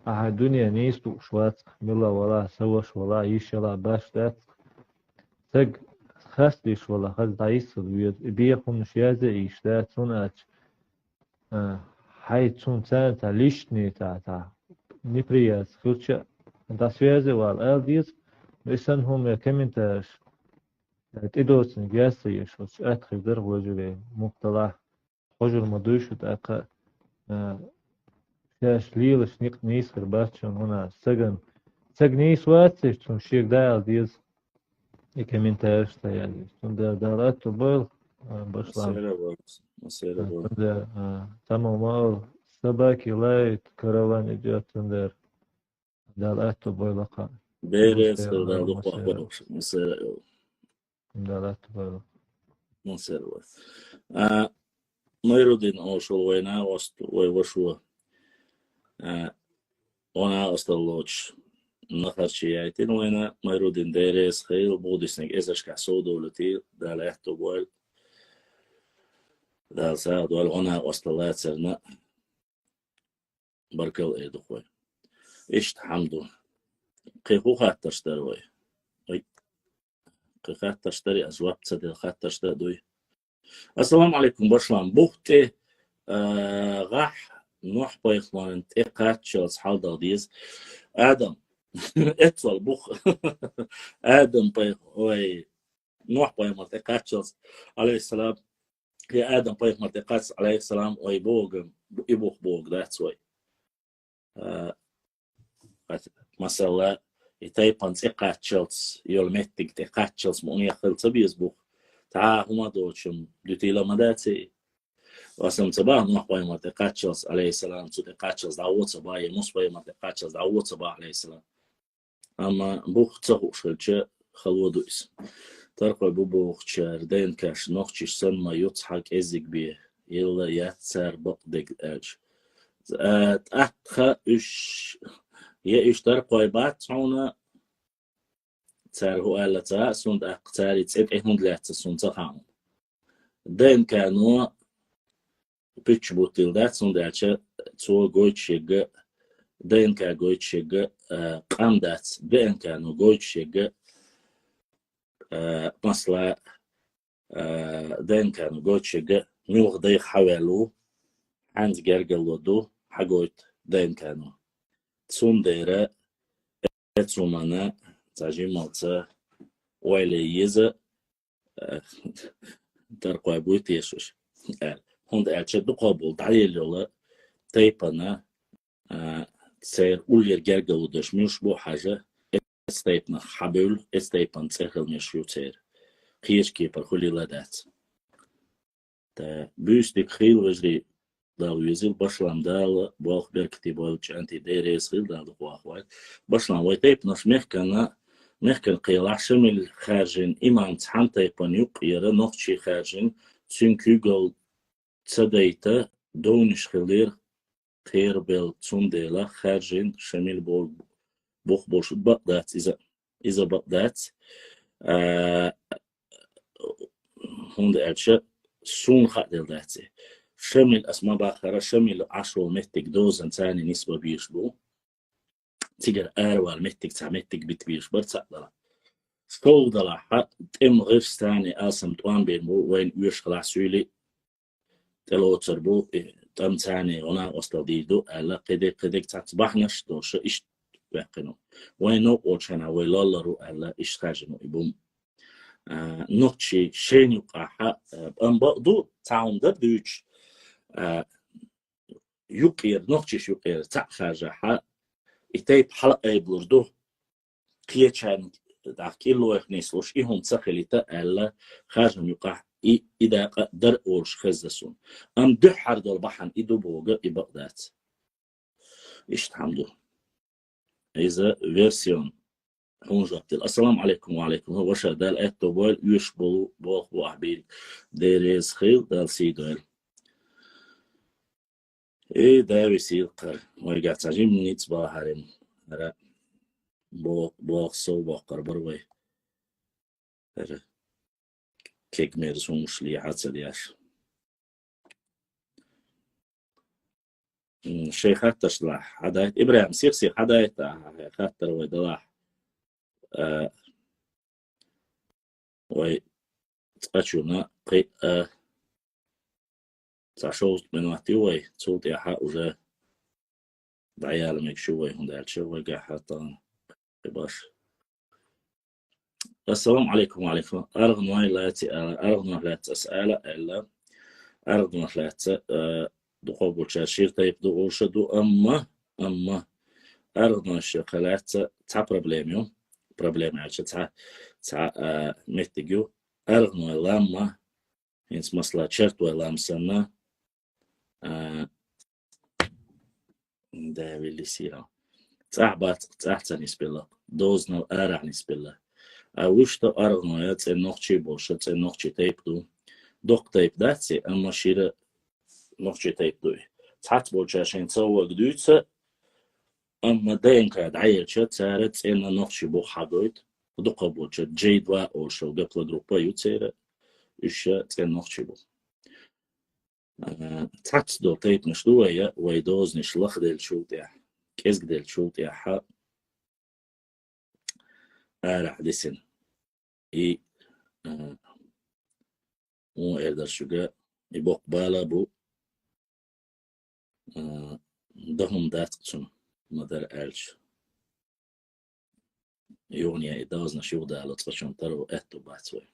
أحد دنيا نيستو شوات ملا ولا سوش ولا يشلا باش دات سك خاستيش ولا خاز دايس بيخون شيازة إيش دات سوناتش حيث سون تا ليشني تا نبرياز خلشة دا связи вал элдис исан хум комменташ تدوس نجاسة يشوش أدخل در وجوه مقتلا خجر مدوشت أقا شاش ليلش نيس خرباتشون هنا سجن نيس واتش تون شيك دايل ديز يكمنتاش تايالي تون دارات تبول بشلام تون تمام مال سباكي لايت كروان إجات تون دارات تبول لقا بيرس خلال دقوة مسيرة دارات تبول مسيرة ميرودين أوشل وينا وشو أنا أستلوش نخر شيئتين وينا ميرودين ديريس خيل بوديسنك إزاش كحسو دولتي دا لحتو بويل دا ساعد ويل أنا أستلات سرنا بركل إيدو خوي إشت حمدو قيقو خات تشتروي قيقات تشتري أزواب تسدي خات تشتروي السلام عليكم بشلان بوختي غح نوح بايخلان تقات شلس حال داديز آدم اتصل بوخ آدم بايخ وي نوح بايخلان تقات شلس عليه السلام يا آدم بايخلان تقات عليه السلام وي بوغ يبوخ بوغ that's why مثلا يتايبان تقات شلس يولمتك تقات شلس موني يخل تبيز بوخ تعا هما دوتشم دوتيلا مداتي واسم صباح نوح باي مرتقاتشلس عليه السلام تقاتشلس دعوت صباح نص باي مرتقاتشلس دعوت صباح عليه السلام أما بوخ تسوق شلشة خلوا دويس ترقى بوخ شاردين كاش نوخش سن ما يضحك إزق بيه يلا يتسر بقدق أج أتخ إش يا إش ترقى بات هنا تار هو ألا تا سند أقتاري تسعد إهمد لات سند تخام دين كانوا بيتش بوتيل دات سند أشا تو جويتشيج دين كا جويتشيج قام دات دين كانوا جويتشيج مثلا دين كانوا جويتشيج ميوغ ضيق حوالو عند جرجل دو حقويت دين كانوا تسونديرا اتسومانا تاجي مالتا ويلي يزا ترقوا بويت يسوش هند ألشد قابل تعليل يلا تيبنا سير أولير جرجل دوش مش بو حاجة استيبنا حبول استيبنا تسخل مش يوتير خيش كيبر خلي لدات تا بيستيك خيل وجري دال يزيل باشلام دال بوخ بركتي بولج أنتي ديريس خيل دال دقواخ واي باشلام ويتيب نش مخكن قيلاح شمل خارجين إمام تحان تيبان يقيرا نوخشي خارجين تسنكو قول تسديتا دونش خلير خير بيل تسنديلا خارجين شمل بوخ بوش بقدات إذا بقدات هند ألشا سون خادل داتي شمل أسماء باخرة شمل 10 متك دوزن تاني نسبة بيشبو تيجر أروال متك تا متك بيت بيشبر تقدر شو دلها تم غير ستاني آسم توان بينبو وين يشخلع سولي تلو تربو تم تاني ونا وستديدو ألا قدك تتبحنش دوش إش بقنو وينو أوشنا ويلالرو ألا إش خاجنو إبوم نوتشي شينيو قاحا أم بقدو تعاون دا بيوش يقير نوتشي يقير تأخاجا حا إتايب حلقة يبلردو قيتشان داك إلو يخنيسلوش إهم تسخليتا ألا خاجم يقاح إذا قدر أولش خزسون أم دحر دول بحن إدو بوغا إبقدات إيش تحمدو إذا فيرسيون هونجابتل السلام عليكم وعليكم هو وشا دال أتو بول يشبلو بوخ وحبيل ديريز خيل دال سيدوال إيه داوي سيد قر ويقع تعجيم نيت باهرين هرا بوخ سو بوخ قربروي هرا كيك ميرسون مشلي عاتلياش شيخات تشلح حدايت إبراهيم سيخ حدايت خاطر ويدلاح وي تقاشونا قي تعشوز من وقتي وي تصوت يا حق وجا بعيال ميكشوي هندال شوي قاع حتى باش السلام عليكم وعليكم أرغن لا تسأل إلا أرغن لا دقوق شاشير تيب دقوق شدو أما أرغن الشخلات تع بروبليمي عشان تع متجو أرغن لما هنس مسلا شرط ولا مسنا ده اللي سيرا تعبت تحتني سبلا دوزنا أرعني سبلا وشتا أرغن يا تنوخشي بوش تنوخشي تيبدو دوق تيب داتسي أما شيرا نوخشي تيبدو تحت بوش عشان تسوق دوتة أما دين كاد عيل شت سارت إن نوخشي بو حدويت دوق بوش جيد أو شو قبل دروبا يوتيرا إيش تنوخشي بو تحت دو تيب نشدوية ويدوز نشلخ ديل شوت يا كيزك ديل شوت يا حا أرح ديسن إي مو إردر شوغا يبوق بالا بو دهم داتقشن مدر ألش يونيا إداز نشوغ دالو تقشن ترو أهتو باتوي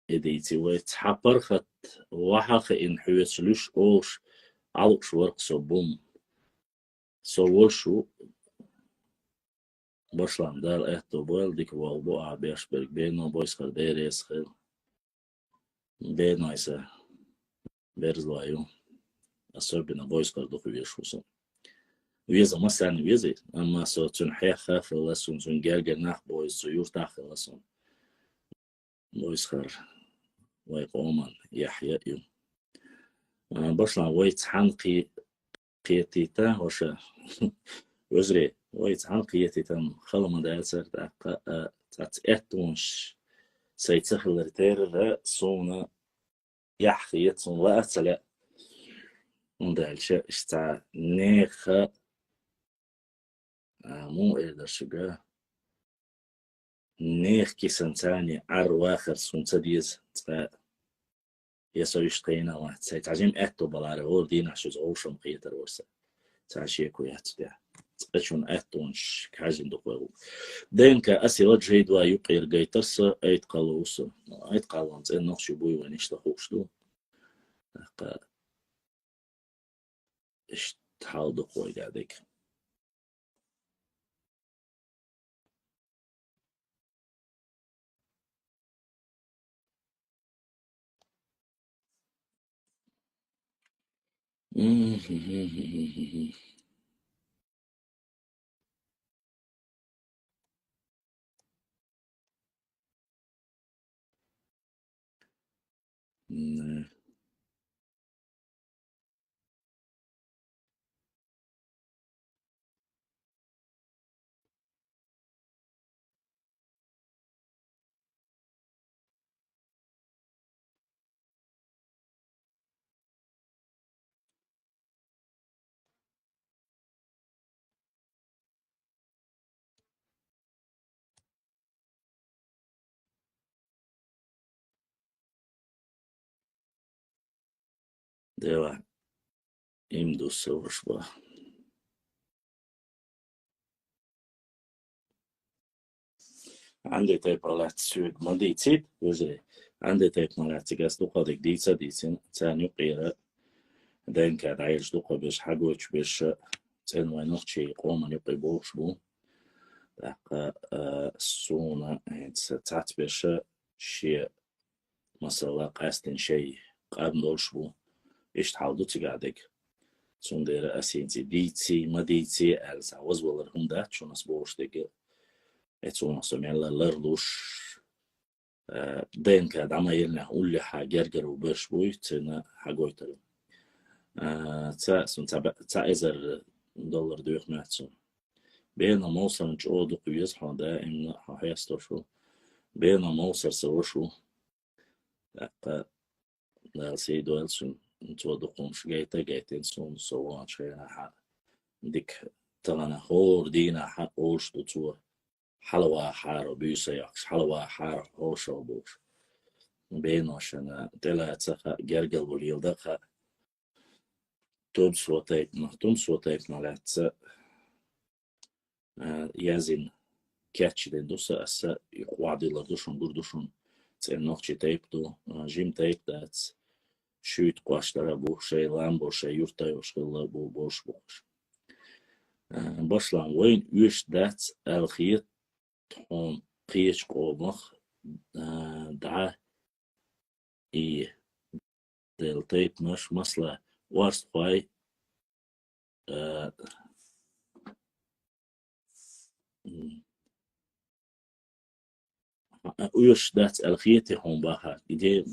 إديتي ويتحبر خط وحاق إن حيوت لوش أوش علق شورق سو بوم سو وشو باشلام دال أهتو بوال ديك والبو عبيش برق بينو بويس خل بيريس خل بينو إسا بيرزلايو أصبنا بويس خل دوخو يشوصو ويزا مثلا ويزي أما سو تنحيا خاف لسون تنجرجر ناخ بويس سو يورتاخ لسون بويس خر ويقومان يحيى يوم باشلام ويت حنقي قيتيتا وشا وزري ويت عن قيتي تم خلما دالسر تات اتونش سيتسخل رتير سونا يحخيت سون واتسلا وندالش اشتا نيخ مو إيدر شجا نيخ كيسن تاني واخر سون تديز يسوي شقينا واحد سيتعجم اتو بلار غور دين عشوز اوشم قيتر ورسا تعشيكو ياتو تقشون اتونش كاجن دقوغو دينكا أسيرات جيدوا يقير جيتس أيت قالوس أيت قالوانز إن نقش بوي ونشتا خوشتو إيش تحاول دقوي قاعدك دوا يمدو سوش با عندي تايب رلات سوق ما ديتسيد وزي عندي تايب مرات تجاس دوقا ديك ديتسين تاني قيرة دين كاد عايش دوقا بيش حقوش بيش تين وين نقشي قوما يقي بوش بو دقا سونا تات بيش شي مثلا قاستن شي قام دولش بو إيش تحاولوا تقعدك سوندير أسينتي ديتي ما ديتي ألسا وزولر هم ده شو نسبوش ديك اتسونا سمعلا لرلوش دين كاد عما يلنا أولي حاجرجر وبرش بوي تنا حاجويتر تا سون تا إزر دولار دوخ ماتسون بينا موصل نج أودو قيوز حا دائما حيستر شو بينا موصل سوشو دقا سيدو ألسون نتوضو قومش جايتين سون سوان شينا حا ديك تغنى هور دينا حا أوش دوتور حلوة حارو بيسا يقش حلوة حارو أوش وبوش بينوش أنا تلا تسخى جرجل بوليل دقا توم صوتيك مالاتسا يازين كاتش دين دوسا أسا يقوعدي لردوشون قردوشون تين نوخشي تيبتو جيم تيب دات شويت قواشترا بوش شي لام بوش شي يورتا يوشغل بوش باشلان وين يوش دات الخيط تون قيش قومخ دعا إيه دل تيب مش مسلا وارس خواي ويش دات الخيط هون باها إدي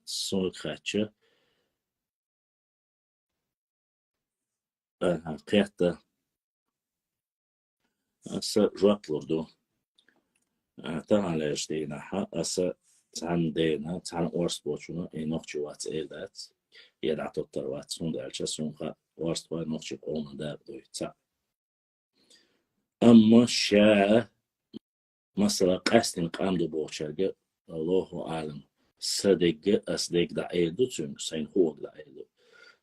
سوق خاتشة قيادة أسا جوات لردو تانا لاش دينا حا أسا تان دينا تان وارس بوشونا إي نوخشي وات إيدات يدع تطر وات سون دالشا سون خا وارس بوي نوخشي قونا داب دوي تا أما شا مثلا قاستن قام دو بوشرجة الله أعلم صدق أصدق دا إيدو تون سين هو دا إيدو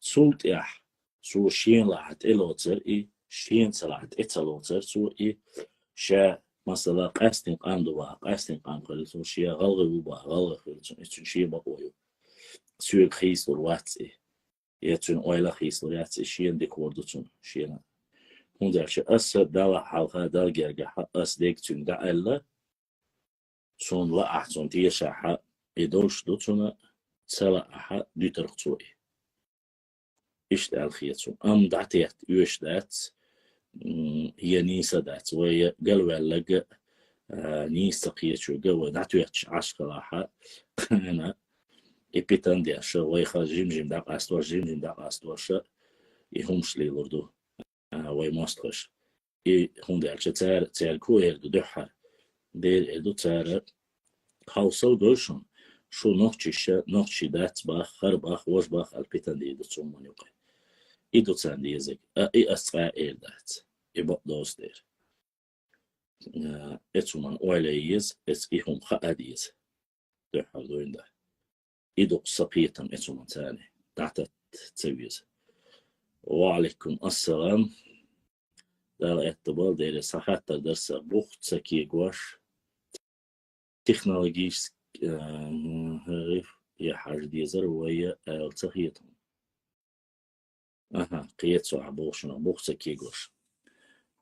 سولت يح سو شين لاحت إلوتر إي شين سلاحت إتلوتر سو إي شا مثلا قاستن قام دو با قاستن قام خلصو شيا غلغ با غلغ خلصو إتون شي بقويو سو خيس الواتس إي يتون أويلا خيس الواتس شين ديكوردو تون شين هون درش أس دالا حلقة دال جرجة أس ديك تون دا إلا سون لا أحسن تيشا حق إدوش دوتونا سلا أحا ديتر خطوئي إيش دال خيتو أم دعتيت يوش دات هي نيسا دات وهي قلوة لقى نيسا قيتشو قوة دعتويتش عشق لاحا أنا إبتان دي أشا ويخا جيم داق أستوار جيم داق أستوار شا يهمش لي لردو وي ماستخش هم ده تار كوير دحر دير إدو تار هاوسل دوشن شو نوتشي دات باخ خرباخ وش باخ البيتان دي إدو تسومون يوقع إدو تان دي يزيك إي أسرع إير دات إبق دوس دير إتسومان أويليز إتس إيهم خأديز دحر دوين ده إدو سقيتم إتسومان تاني دعتت تسويز وعليكم السلام دار اعتبار دير صحة درس بوخت سكي قواش تكنولوجيس هريف هي حاجة ديزر وهي التخيطهم قيت سوع بوخشنا بوخت سكي قواش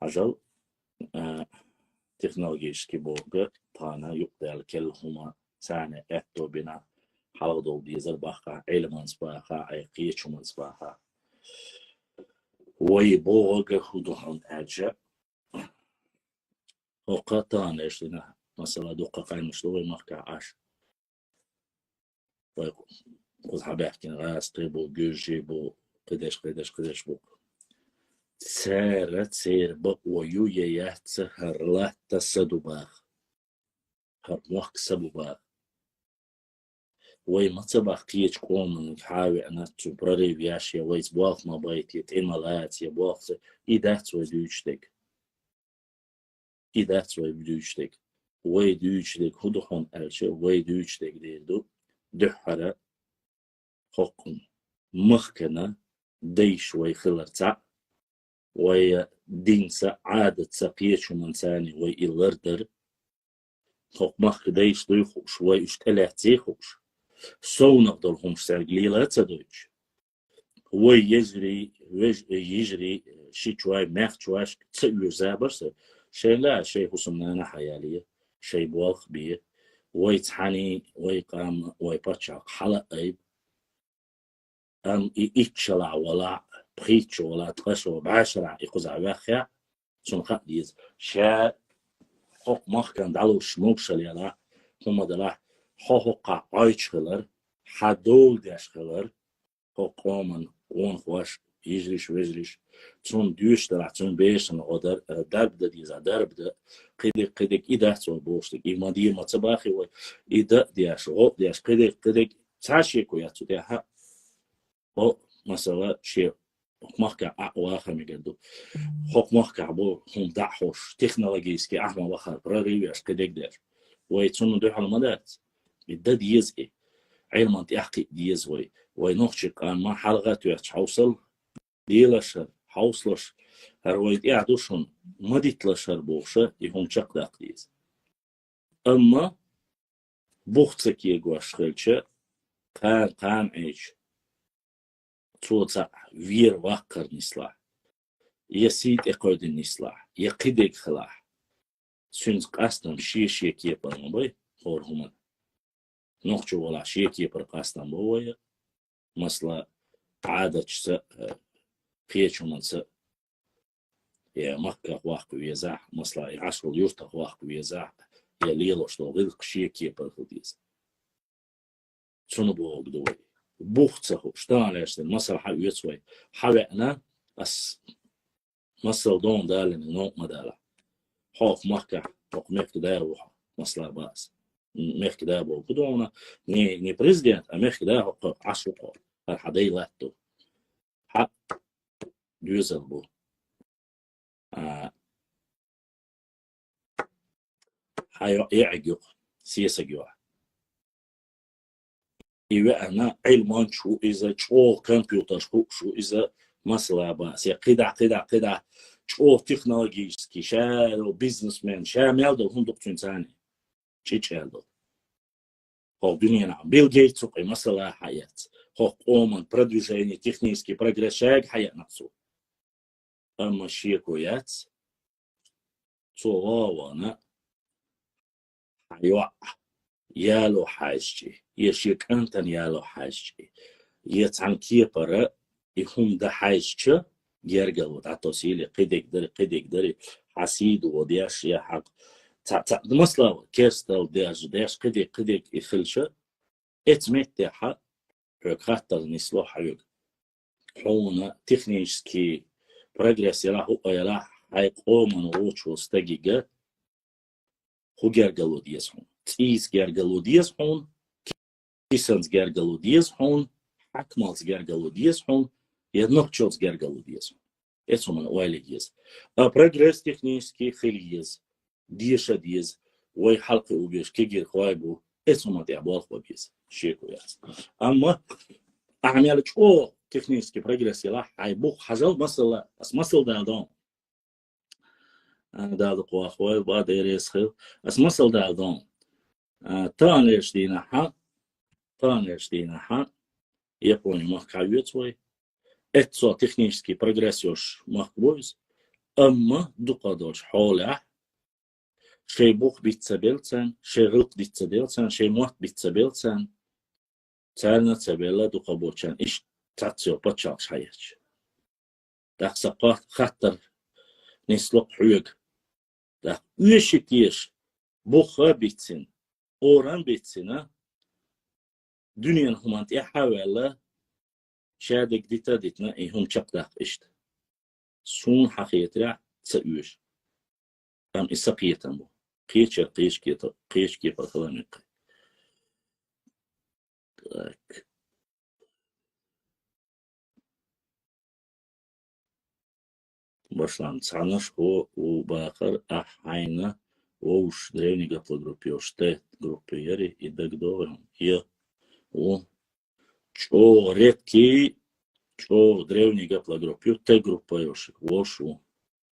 عجل تكنولوجيس كي بوغ طانا يقدر الكل هما سانة اعتو بنا حلقدو ديزر باقا علمان سباقا اي قيتشو من سباقا وي بوغ هدوهن اجا وقطان ايش لنا مثلا دوقة قاين مشلوغي مركع عاش وخذ حباحكي غاس طيبو جوجي بو قداش بو تسير بق ويويا ياتسهر لا تسدو باخ هر موك سبو باخ وي متباخ قيش قوم حاوي انا تبرري بياشي ويز بواخ ما بايت يتين ملات يبواخ إيدات ويدوشتك ويدوشتك هدوخون ألشي ويدوشتك ديردو دحرة حكم مخكنا ديش ويخلرتع وي دينسا عادة سقيش من ثاني وي إلردر حق مخ ديش دويخوش وي اشتلات زيخوش سو نقدرهم سرقليلة تدويش وي يجري شي شوي مخ شواش تسألو زابرس شي لا شي حسمنا حيالية شي بوالخ بيه وي تحاني وي قام وي باتشاق حلق ايب إيتشلع ولا بخيتش ولا تقشو بعشرة يقزع باخيا سن خديز شا حق مخ كان دالو شموكشل يلا هما دلا حقا عايشخلر حدول داشخلر حق من قون خوش يجريش تون ديوش دلا تون بيشن قدر درب دا ديزا درب دا قدك إيدا تون بوشتك إيما دي ما تباخي و إيدا دياش غوب دياش قدك تاشيكو ياتو ديها او مثلا شيء حكمك واخر ميجدو حكمك بو هم دحوش تكنولوجيس كي احنا واخر براري ياش كدك در ويتسون دو حلمات بدد يزقي علما تحقي ديز وي نوخش كان ما حلقات ياش حوصل ديلش حوصلش هرويت يعدوشون مديتلشر بوخشه يهم شق داقديز اما بوختك يغواش خلچه قان ايش توتا وير واقر نسلا يسيد اقود نسلا يقيدك خلاح سنز قاستم شيش يكي برمبي خور هما نوخشو ولا شيكي بر قاستم بويا مثلا عادة چسا قيچو منسا يا مكة واقع ويزاح مثلا يعشر يرتق واقع ويزاح يا ليلوش دو غلق شيكي بر خديز شنو بوغ دوي بوختسه شتان لاشتن مصر حاوي يتسوي حاوي أنا أس مصر دون دالن نوق مدالا حوق مكة حوق ميك داير وحا مصر باس ميك داير بو بدونا ني بريزيدنت أميك داير حوق عشر قول الحدي لاتو حق دوزل بو حيو يعجو سياسة جوا إيوه أنا علمان شو إذا شو كمبيوتر شو إذا مثلا بس قدع شو تكنولوجيسكي شالو بيزنس مان شامل دو هم دكتور ثاني شيء شالو هو دنيا نعم بيل جيتس وقي مثلا حياة هو قومن продвижение технический прогресс شاق حياة نفسه أما شيء كويات صوانا حيوة يالو حاجتي يشيك أنتن يالو حاجتي يتعن كيبرا يهم ده حاجتي يرجعوا تعطوسيلي قدك دري حسيد ودياش يا حق مثلا كيستل دياش قدك يخلشة اتمت حق خاطر نسلو حيوك حونا تكنيشكي прогресс يلا هاي قومن روچ وستجيجا هو جرجلو ديس هون تيس جرجلو ديس هون كيسنز جرجلو ديس هون حكمالز جرجلو ديس هون يدنقشوز جرجلو ديس هون اسمه من اوالي ديس прогресс технический خليز ديشا ديز وي حلقة وبيش كيجي خوايبو اسمه ما تعبال خوايبيز شيكو ياس اما اعمل او технический прогресс يلا حيبوخ حزل مثلا اس مثل دادون داد قوا خوي با ديريس خيل اس مثل دادون تانيش دينا حق يابوني مخكاويت وي اتسو технический прогресс يوش مخبوز اما دوقادوش حوله شي بوخ بيتسابيلتسن شي غلق بيتسابيلتسن شي موت بيتسابيلتسن تالنا تسابيلا دوقابوچن ايش تاتسيو باتشاكش حياتش داك سقاط خطر نسلق حيوك داك ويشتيش بوخا بيتسن اوران بيتسن دنيا همانت احاولا شادك ديتا ديتنا ايهم چقداق اشت سون حقيقة تسأوش ام اساقيتن بو قيش كيتا خلانيق باشلان цаныш о убахар ахайна оуш древнего подгруппиоште группиери и дагдовым и о чо редки чо древнего подгруппио те группаёши вошу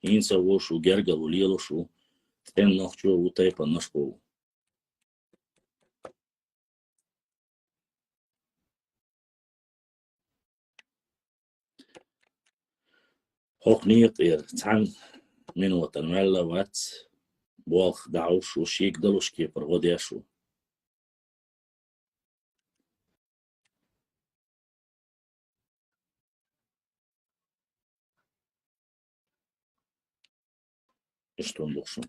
инса вошу гергалу лелошу тен нохчо утай панашко хохниет цан минутан мелла ват болх дауш ушик далушки проводяшу что он должен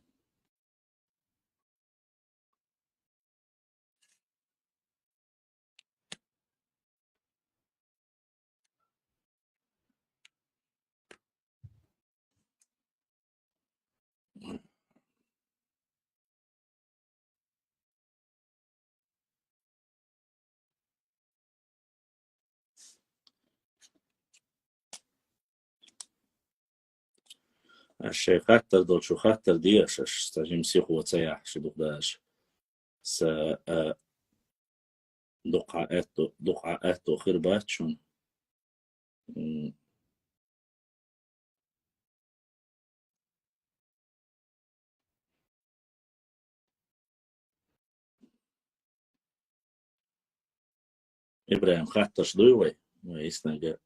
الشيء خاطر دول شو خاطر ديش استجم سيخو وتسيح شو دقداش س دقعاتو خرباتشون إبراهيم خاطر شدوي ويسنا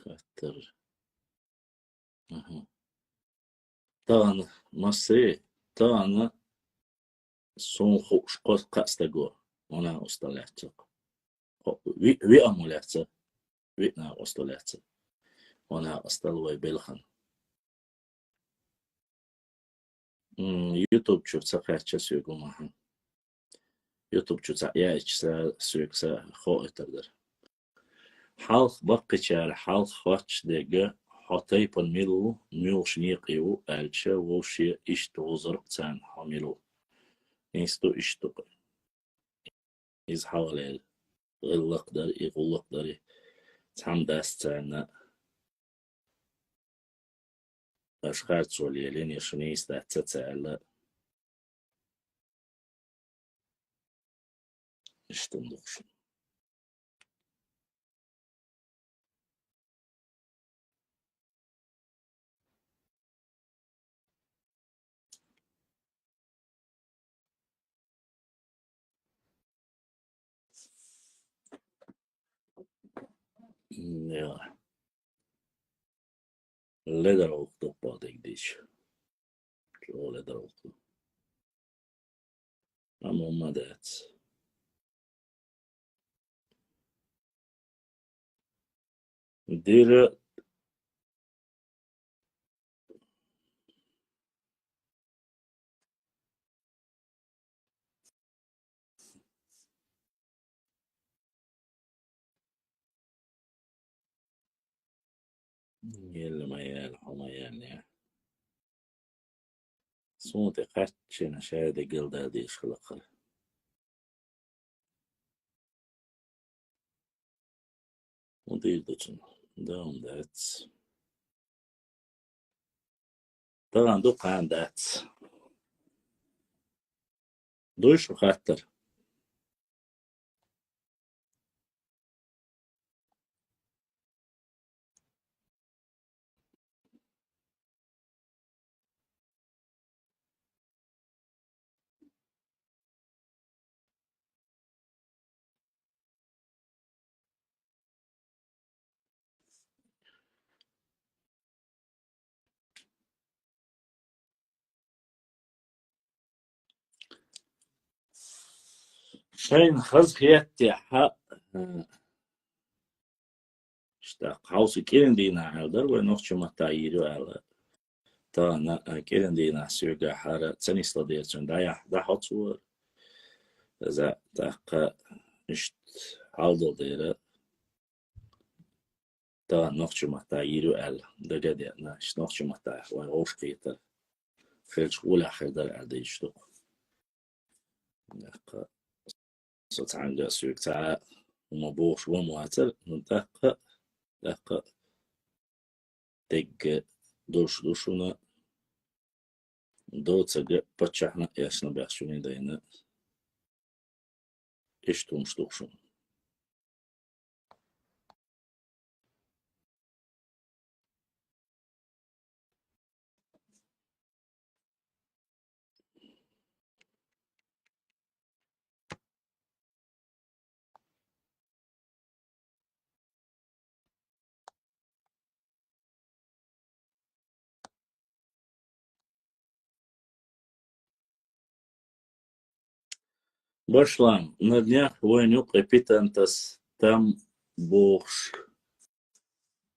خاطر طبعا مصري طبعا سون خوش قد قاستقو وانا استلعتك وي امولعتك وينا استلعتك وانا استلوي بلخن يوتيوب شوف سقاعد سيقو معها يوتيوب شوف سقاعد سيق خائط در حلق بقيتشار حلق خاتش دقة حطي بالميلو ميوش نيقيو ألشا وشي إشتو زرقتان حميلو إنستو إشتو إز حوالي غلق در إغلق در تام داستان أشخاص سوليلين يشنيس دا تتعالى إشتندوش Ja, leder oldu badek diş. Çoğu leder oldu. Ama olmadı et. Dire يلي ما يالحو يعني صوتي قتشنا شادي قلدا ديش خلقها وديدتن دوم دات طبعا دوق عن دات دوش وخاطر شين خز خياتي حق اشتاق حوصي كيرن دينا عالدر ونوخش ما تعيرو على تا نا كيرن دينا سيوغا حارة تاني صديتون دا حط صور إذا تاقا اشت عالدل ديرا تا نوخش ما تعيرو على دا قد يعني اشت نوخش ما تعيرو وغوش قيتا خيلش ولا خيدر عدي يشتوق صوت عنقا سيوغ تا ومبوش ومواتر نتاقا تاقا تيج دوشنا دوتسا بتشحنا ياسنا بيحشوني دينا اشتوم شتوخشون Başlam, na dniach vojnjuk epitantas tam bohš,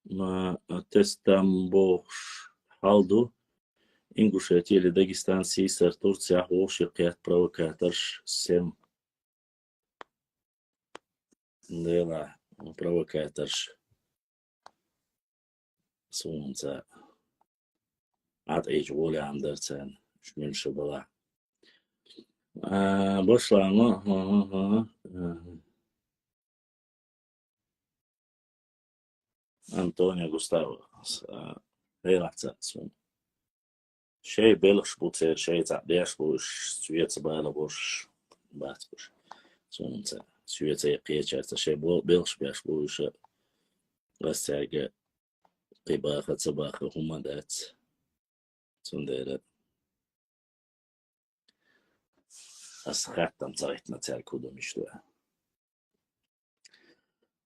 na tes tam bohš haldu, Ingushetija ili Dagestan sisar Turcija uoširkajat provokators sem dela provokators sunca ad ej voli andersen šmilša bila. Başlam, Antonio Gustavo, relaxat sun. شيء بيلش بوتير شيء تعديش بوش سويت بالا بوش بات بوش سونت سويت يقيت شيء بيلش بيش بوش بس تاجا قباخة صباخة هما دات سنديرة أسخاتم صايتنا تاكودو مشتوى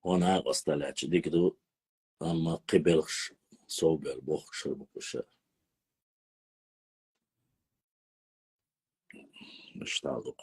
هنا قصدلاتش ديكدو أما قبلش صوبر بوخش بوش مش تعلق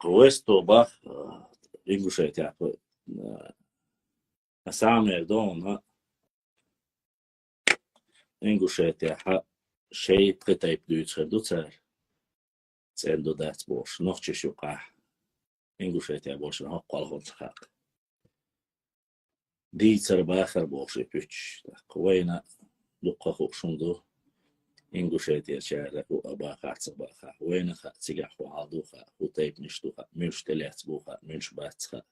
قويستو باخ إنجوشيت يعني أسامي دون Ingushetia شيء قطعي بيوتشر دوتر تسألو دات بوش نوخش شوقع Ingushetia بوش نحق على خلق دي تر باخر بوش بيوتش قوينا دقا خوشون دو Ingushetia شارع وأباخا تباخا وين خا تيجح وعادوخا وطيب نشتوخا مش تلات بوخا مش باتخا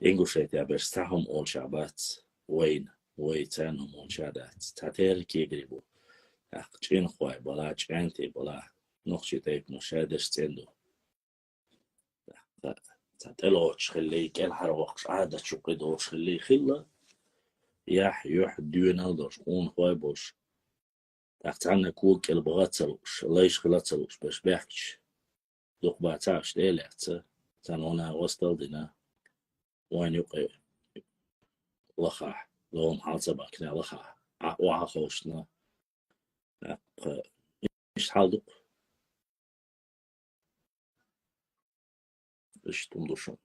Ingushetia بس تاهم أول شعبات وين ويتانهم أول شعبات تاتير كي يقربو أخجين خواي بلا جانتي بلا نخشي تيب مشادش تندو تتلوش خلي كل حروقش عادة شقيدوش خلي خلا يح ديونا دوش قون خواي بوش تحت عنا كوك البغات سلوش ليش خلا سلوش باش بيحكش دوق باتاش ديلات تانونا وستل دينا وين يقي لخاح لهم حالة باكنا لخاح وعا خوشنا إيش حالدق إيش تمدوشون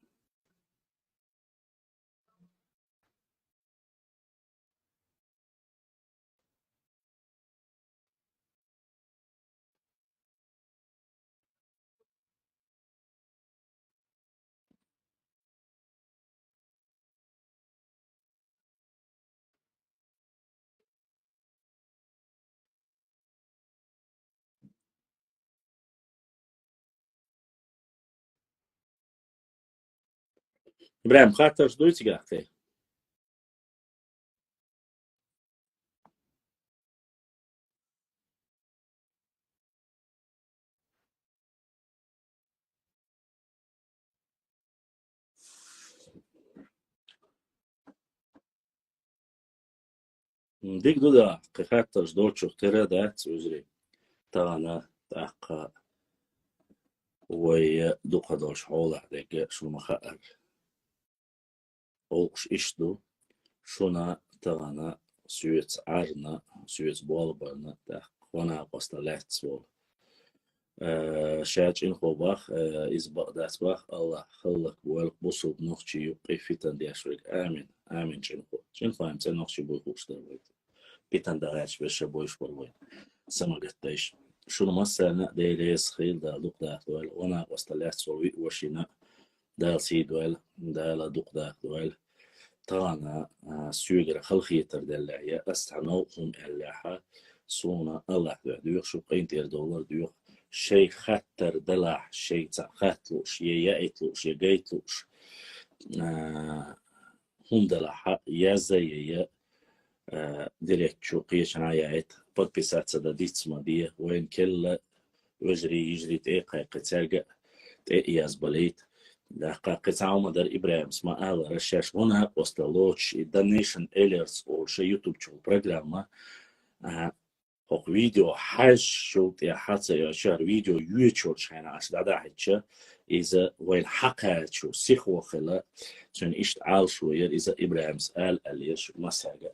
إبراهيم خاطر دويتي قاعدة ديك دودا خاطر دوتشو ترى دات وزري تانا تاقا وي دوقا دوش حولا ديك شو مخاطر أوش إشتو شونا تانا سويت عرنا سويت بولبرنا تاق وانا قصنا لاتسول شاج إن خوباخ إز بقدات باخ الله خلق والك بصوب نوخشي يبقي فيتن دي أشريك آمين آمين جنخو جنخو هم تنوخشي بوي خوش درويت بيتن دغاش بشا بويش بروي سما قتايش شنو مسا دي ليس خيل دا دوق دا دوال وانا وستلات سوي وشينا دا سي دوال دا لا دوق دا دوال تانا سيوغر خلخي تردلعيا استعنو هم اللاحة سونا الله دوخ شو قين تير دولار دوخ شي خطر دلع شي خاتلوش يأيتلوش يجيتلوش هم دلع يا زي ديريكت شو قيش عايات подписаться دا ديتسما دي وين كل وجري يجري تيقا قتاقة تيقياز بليت دا قطعة مدر إبراهيم اسمها آلا رشاش هنا وستلوش دانيشن إليرس أو شي يوتيوب شو برنامج هوك فيديو حاج شو تي حتى يا شهر فيديو يوتيوب شاينا عش دا حتى إذا وين حقا شو سيخ وخلا شون إشت عال شوير إذا إبراهيم سأل أليش مساقة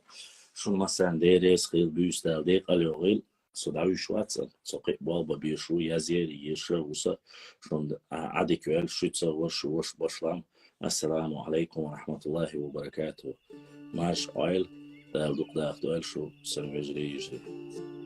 شو مثلا ديريس خيل بيستال ديق اليوغيل صداوي شواتسن سوقي بالبا بيشو يزيري يشوسا شون عديكوال شوتسا وش بشلام السلام عليكم ورحمة الله وبركاته ماش قايل دال دوق داخ دوال شو سنوجري يجري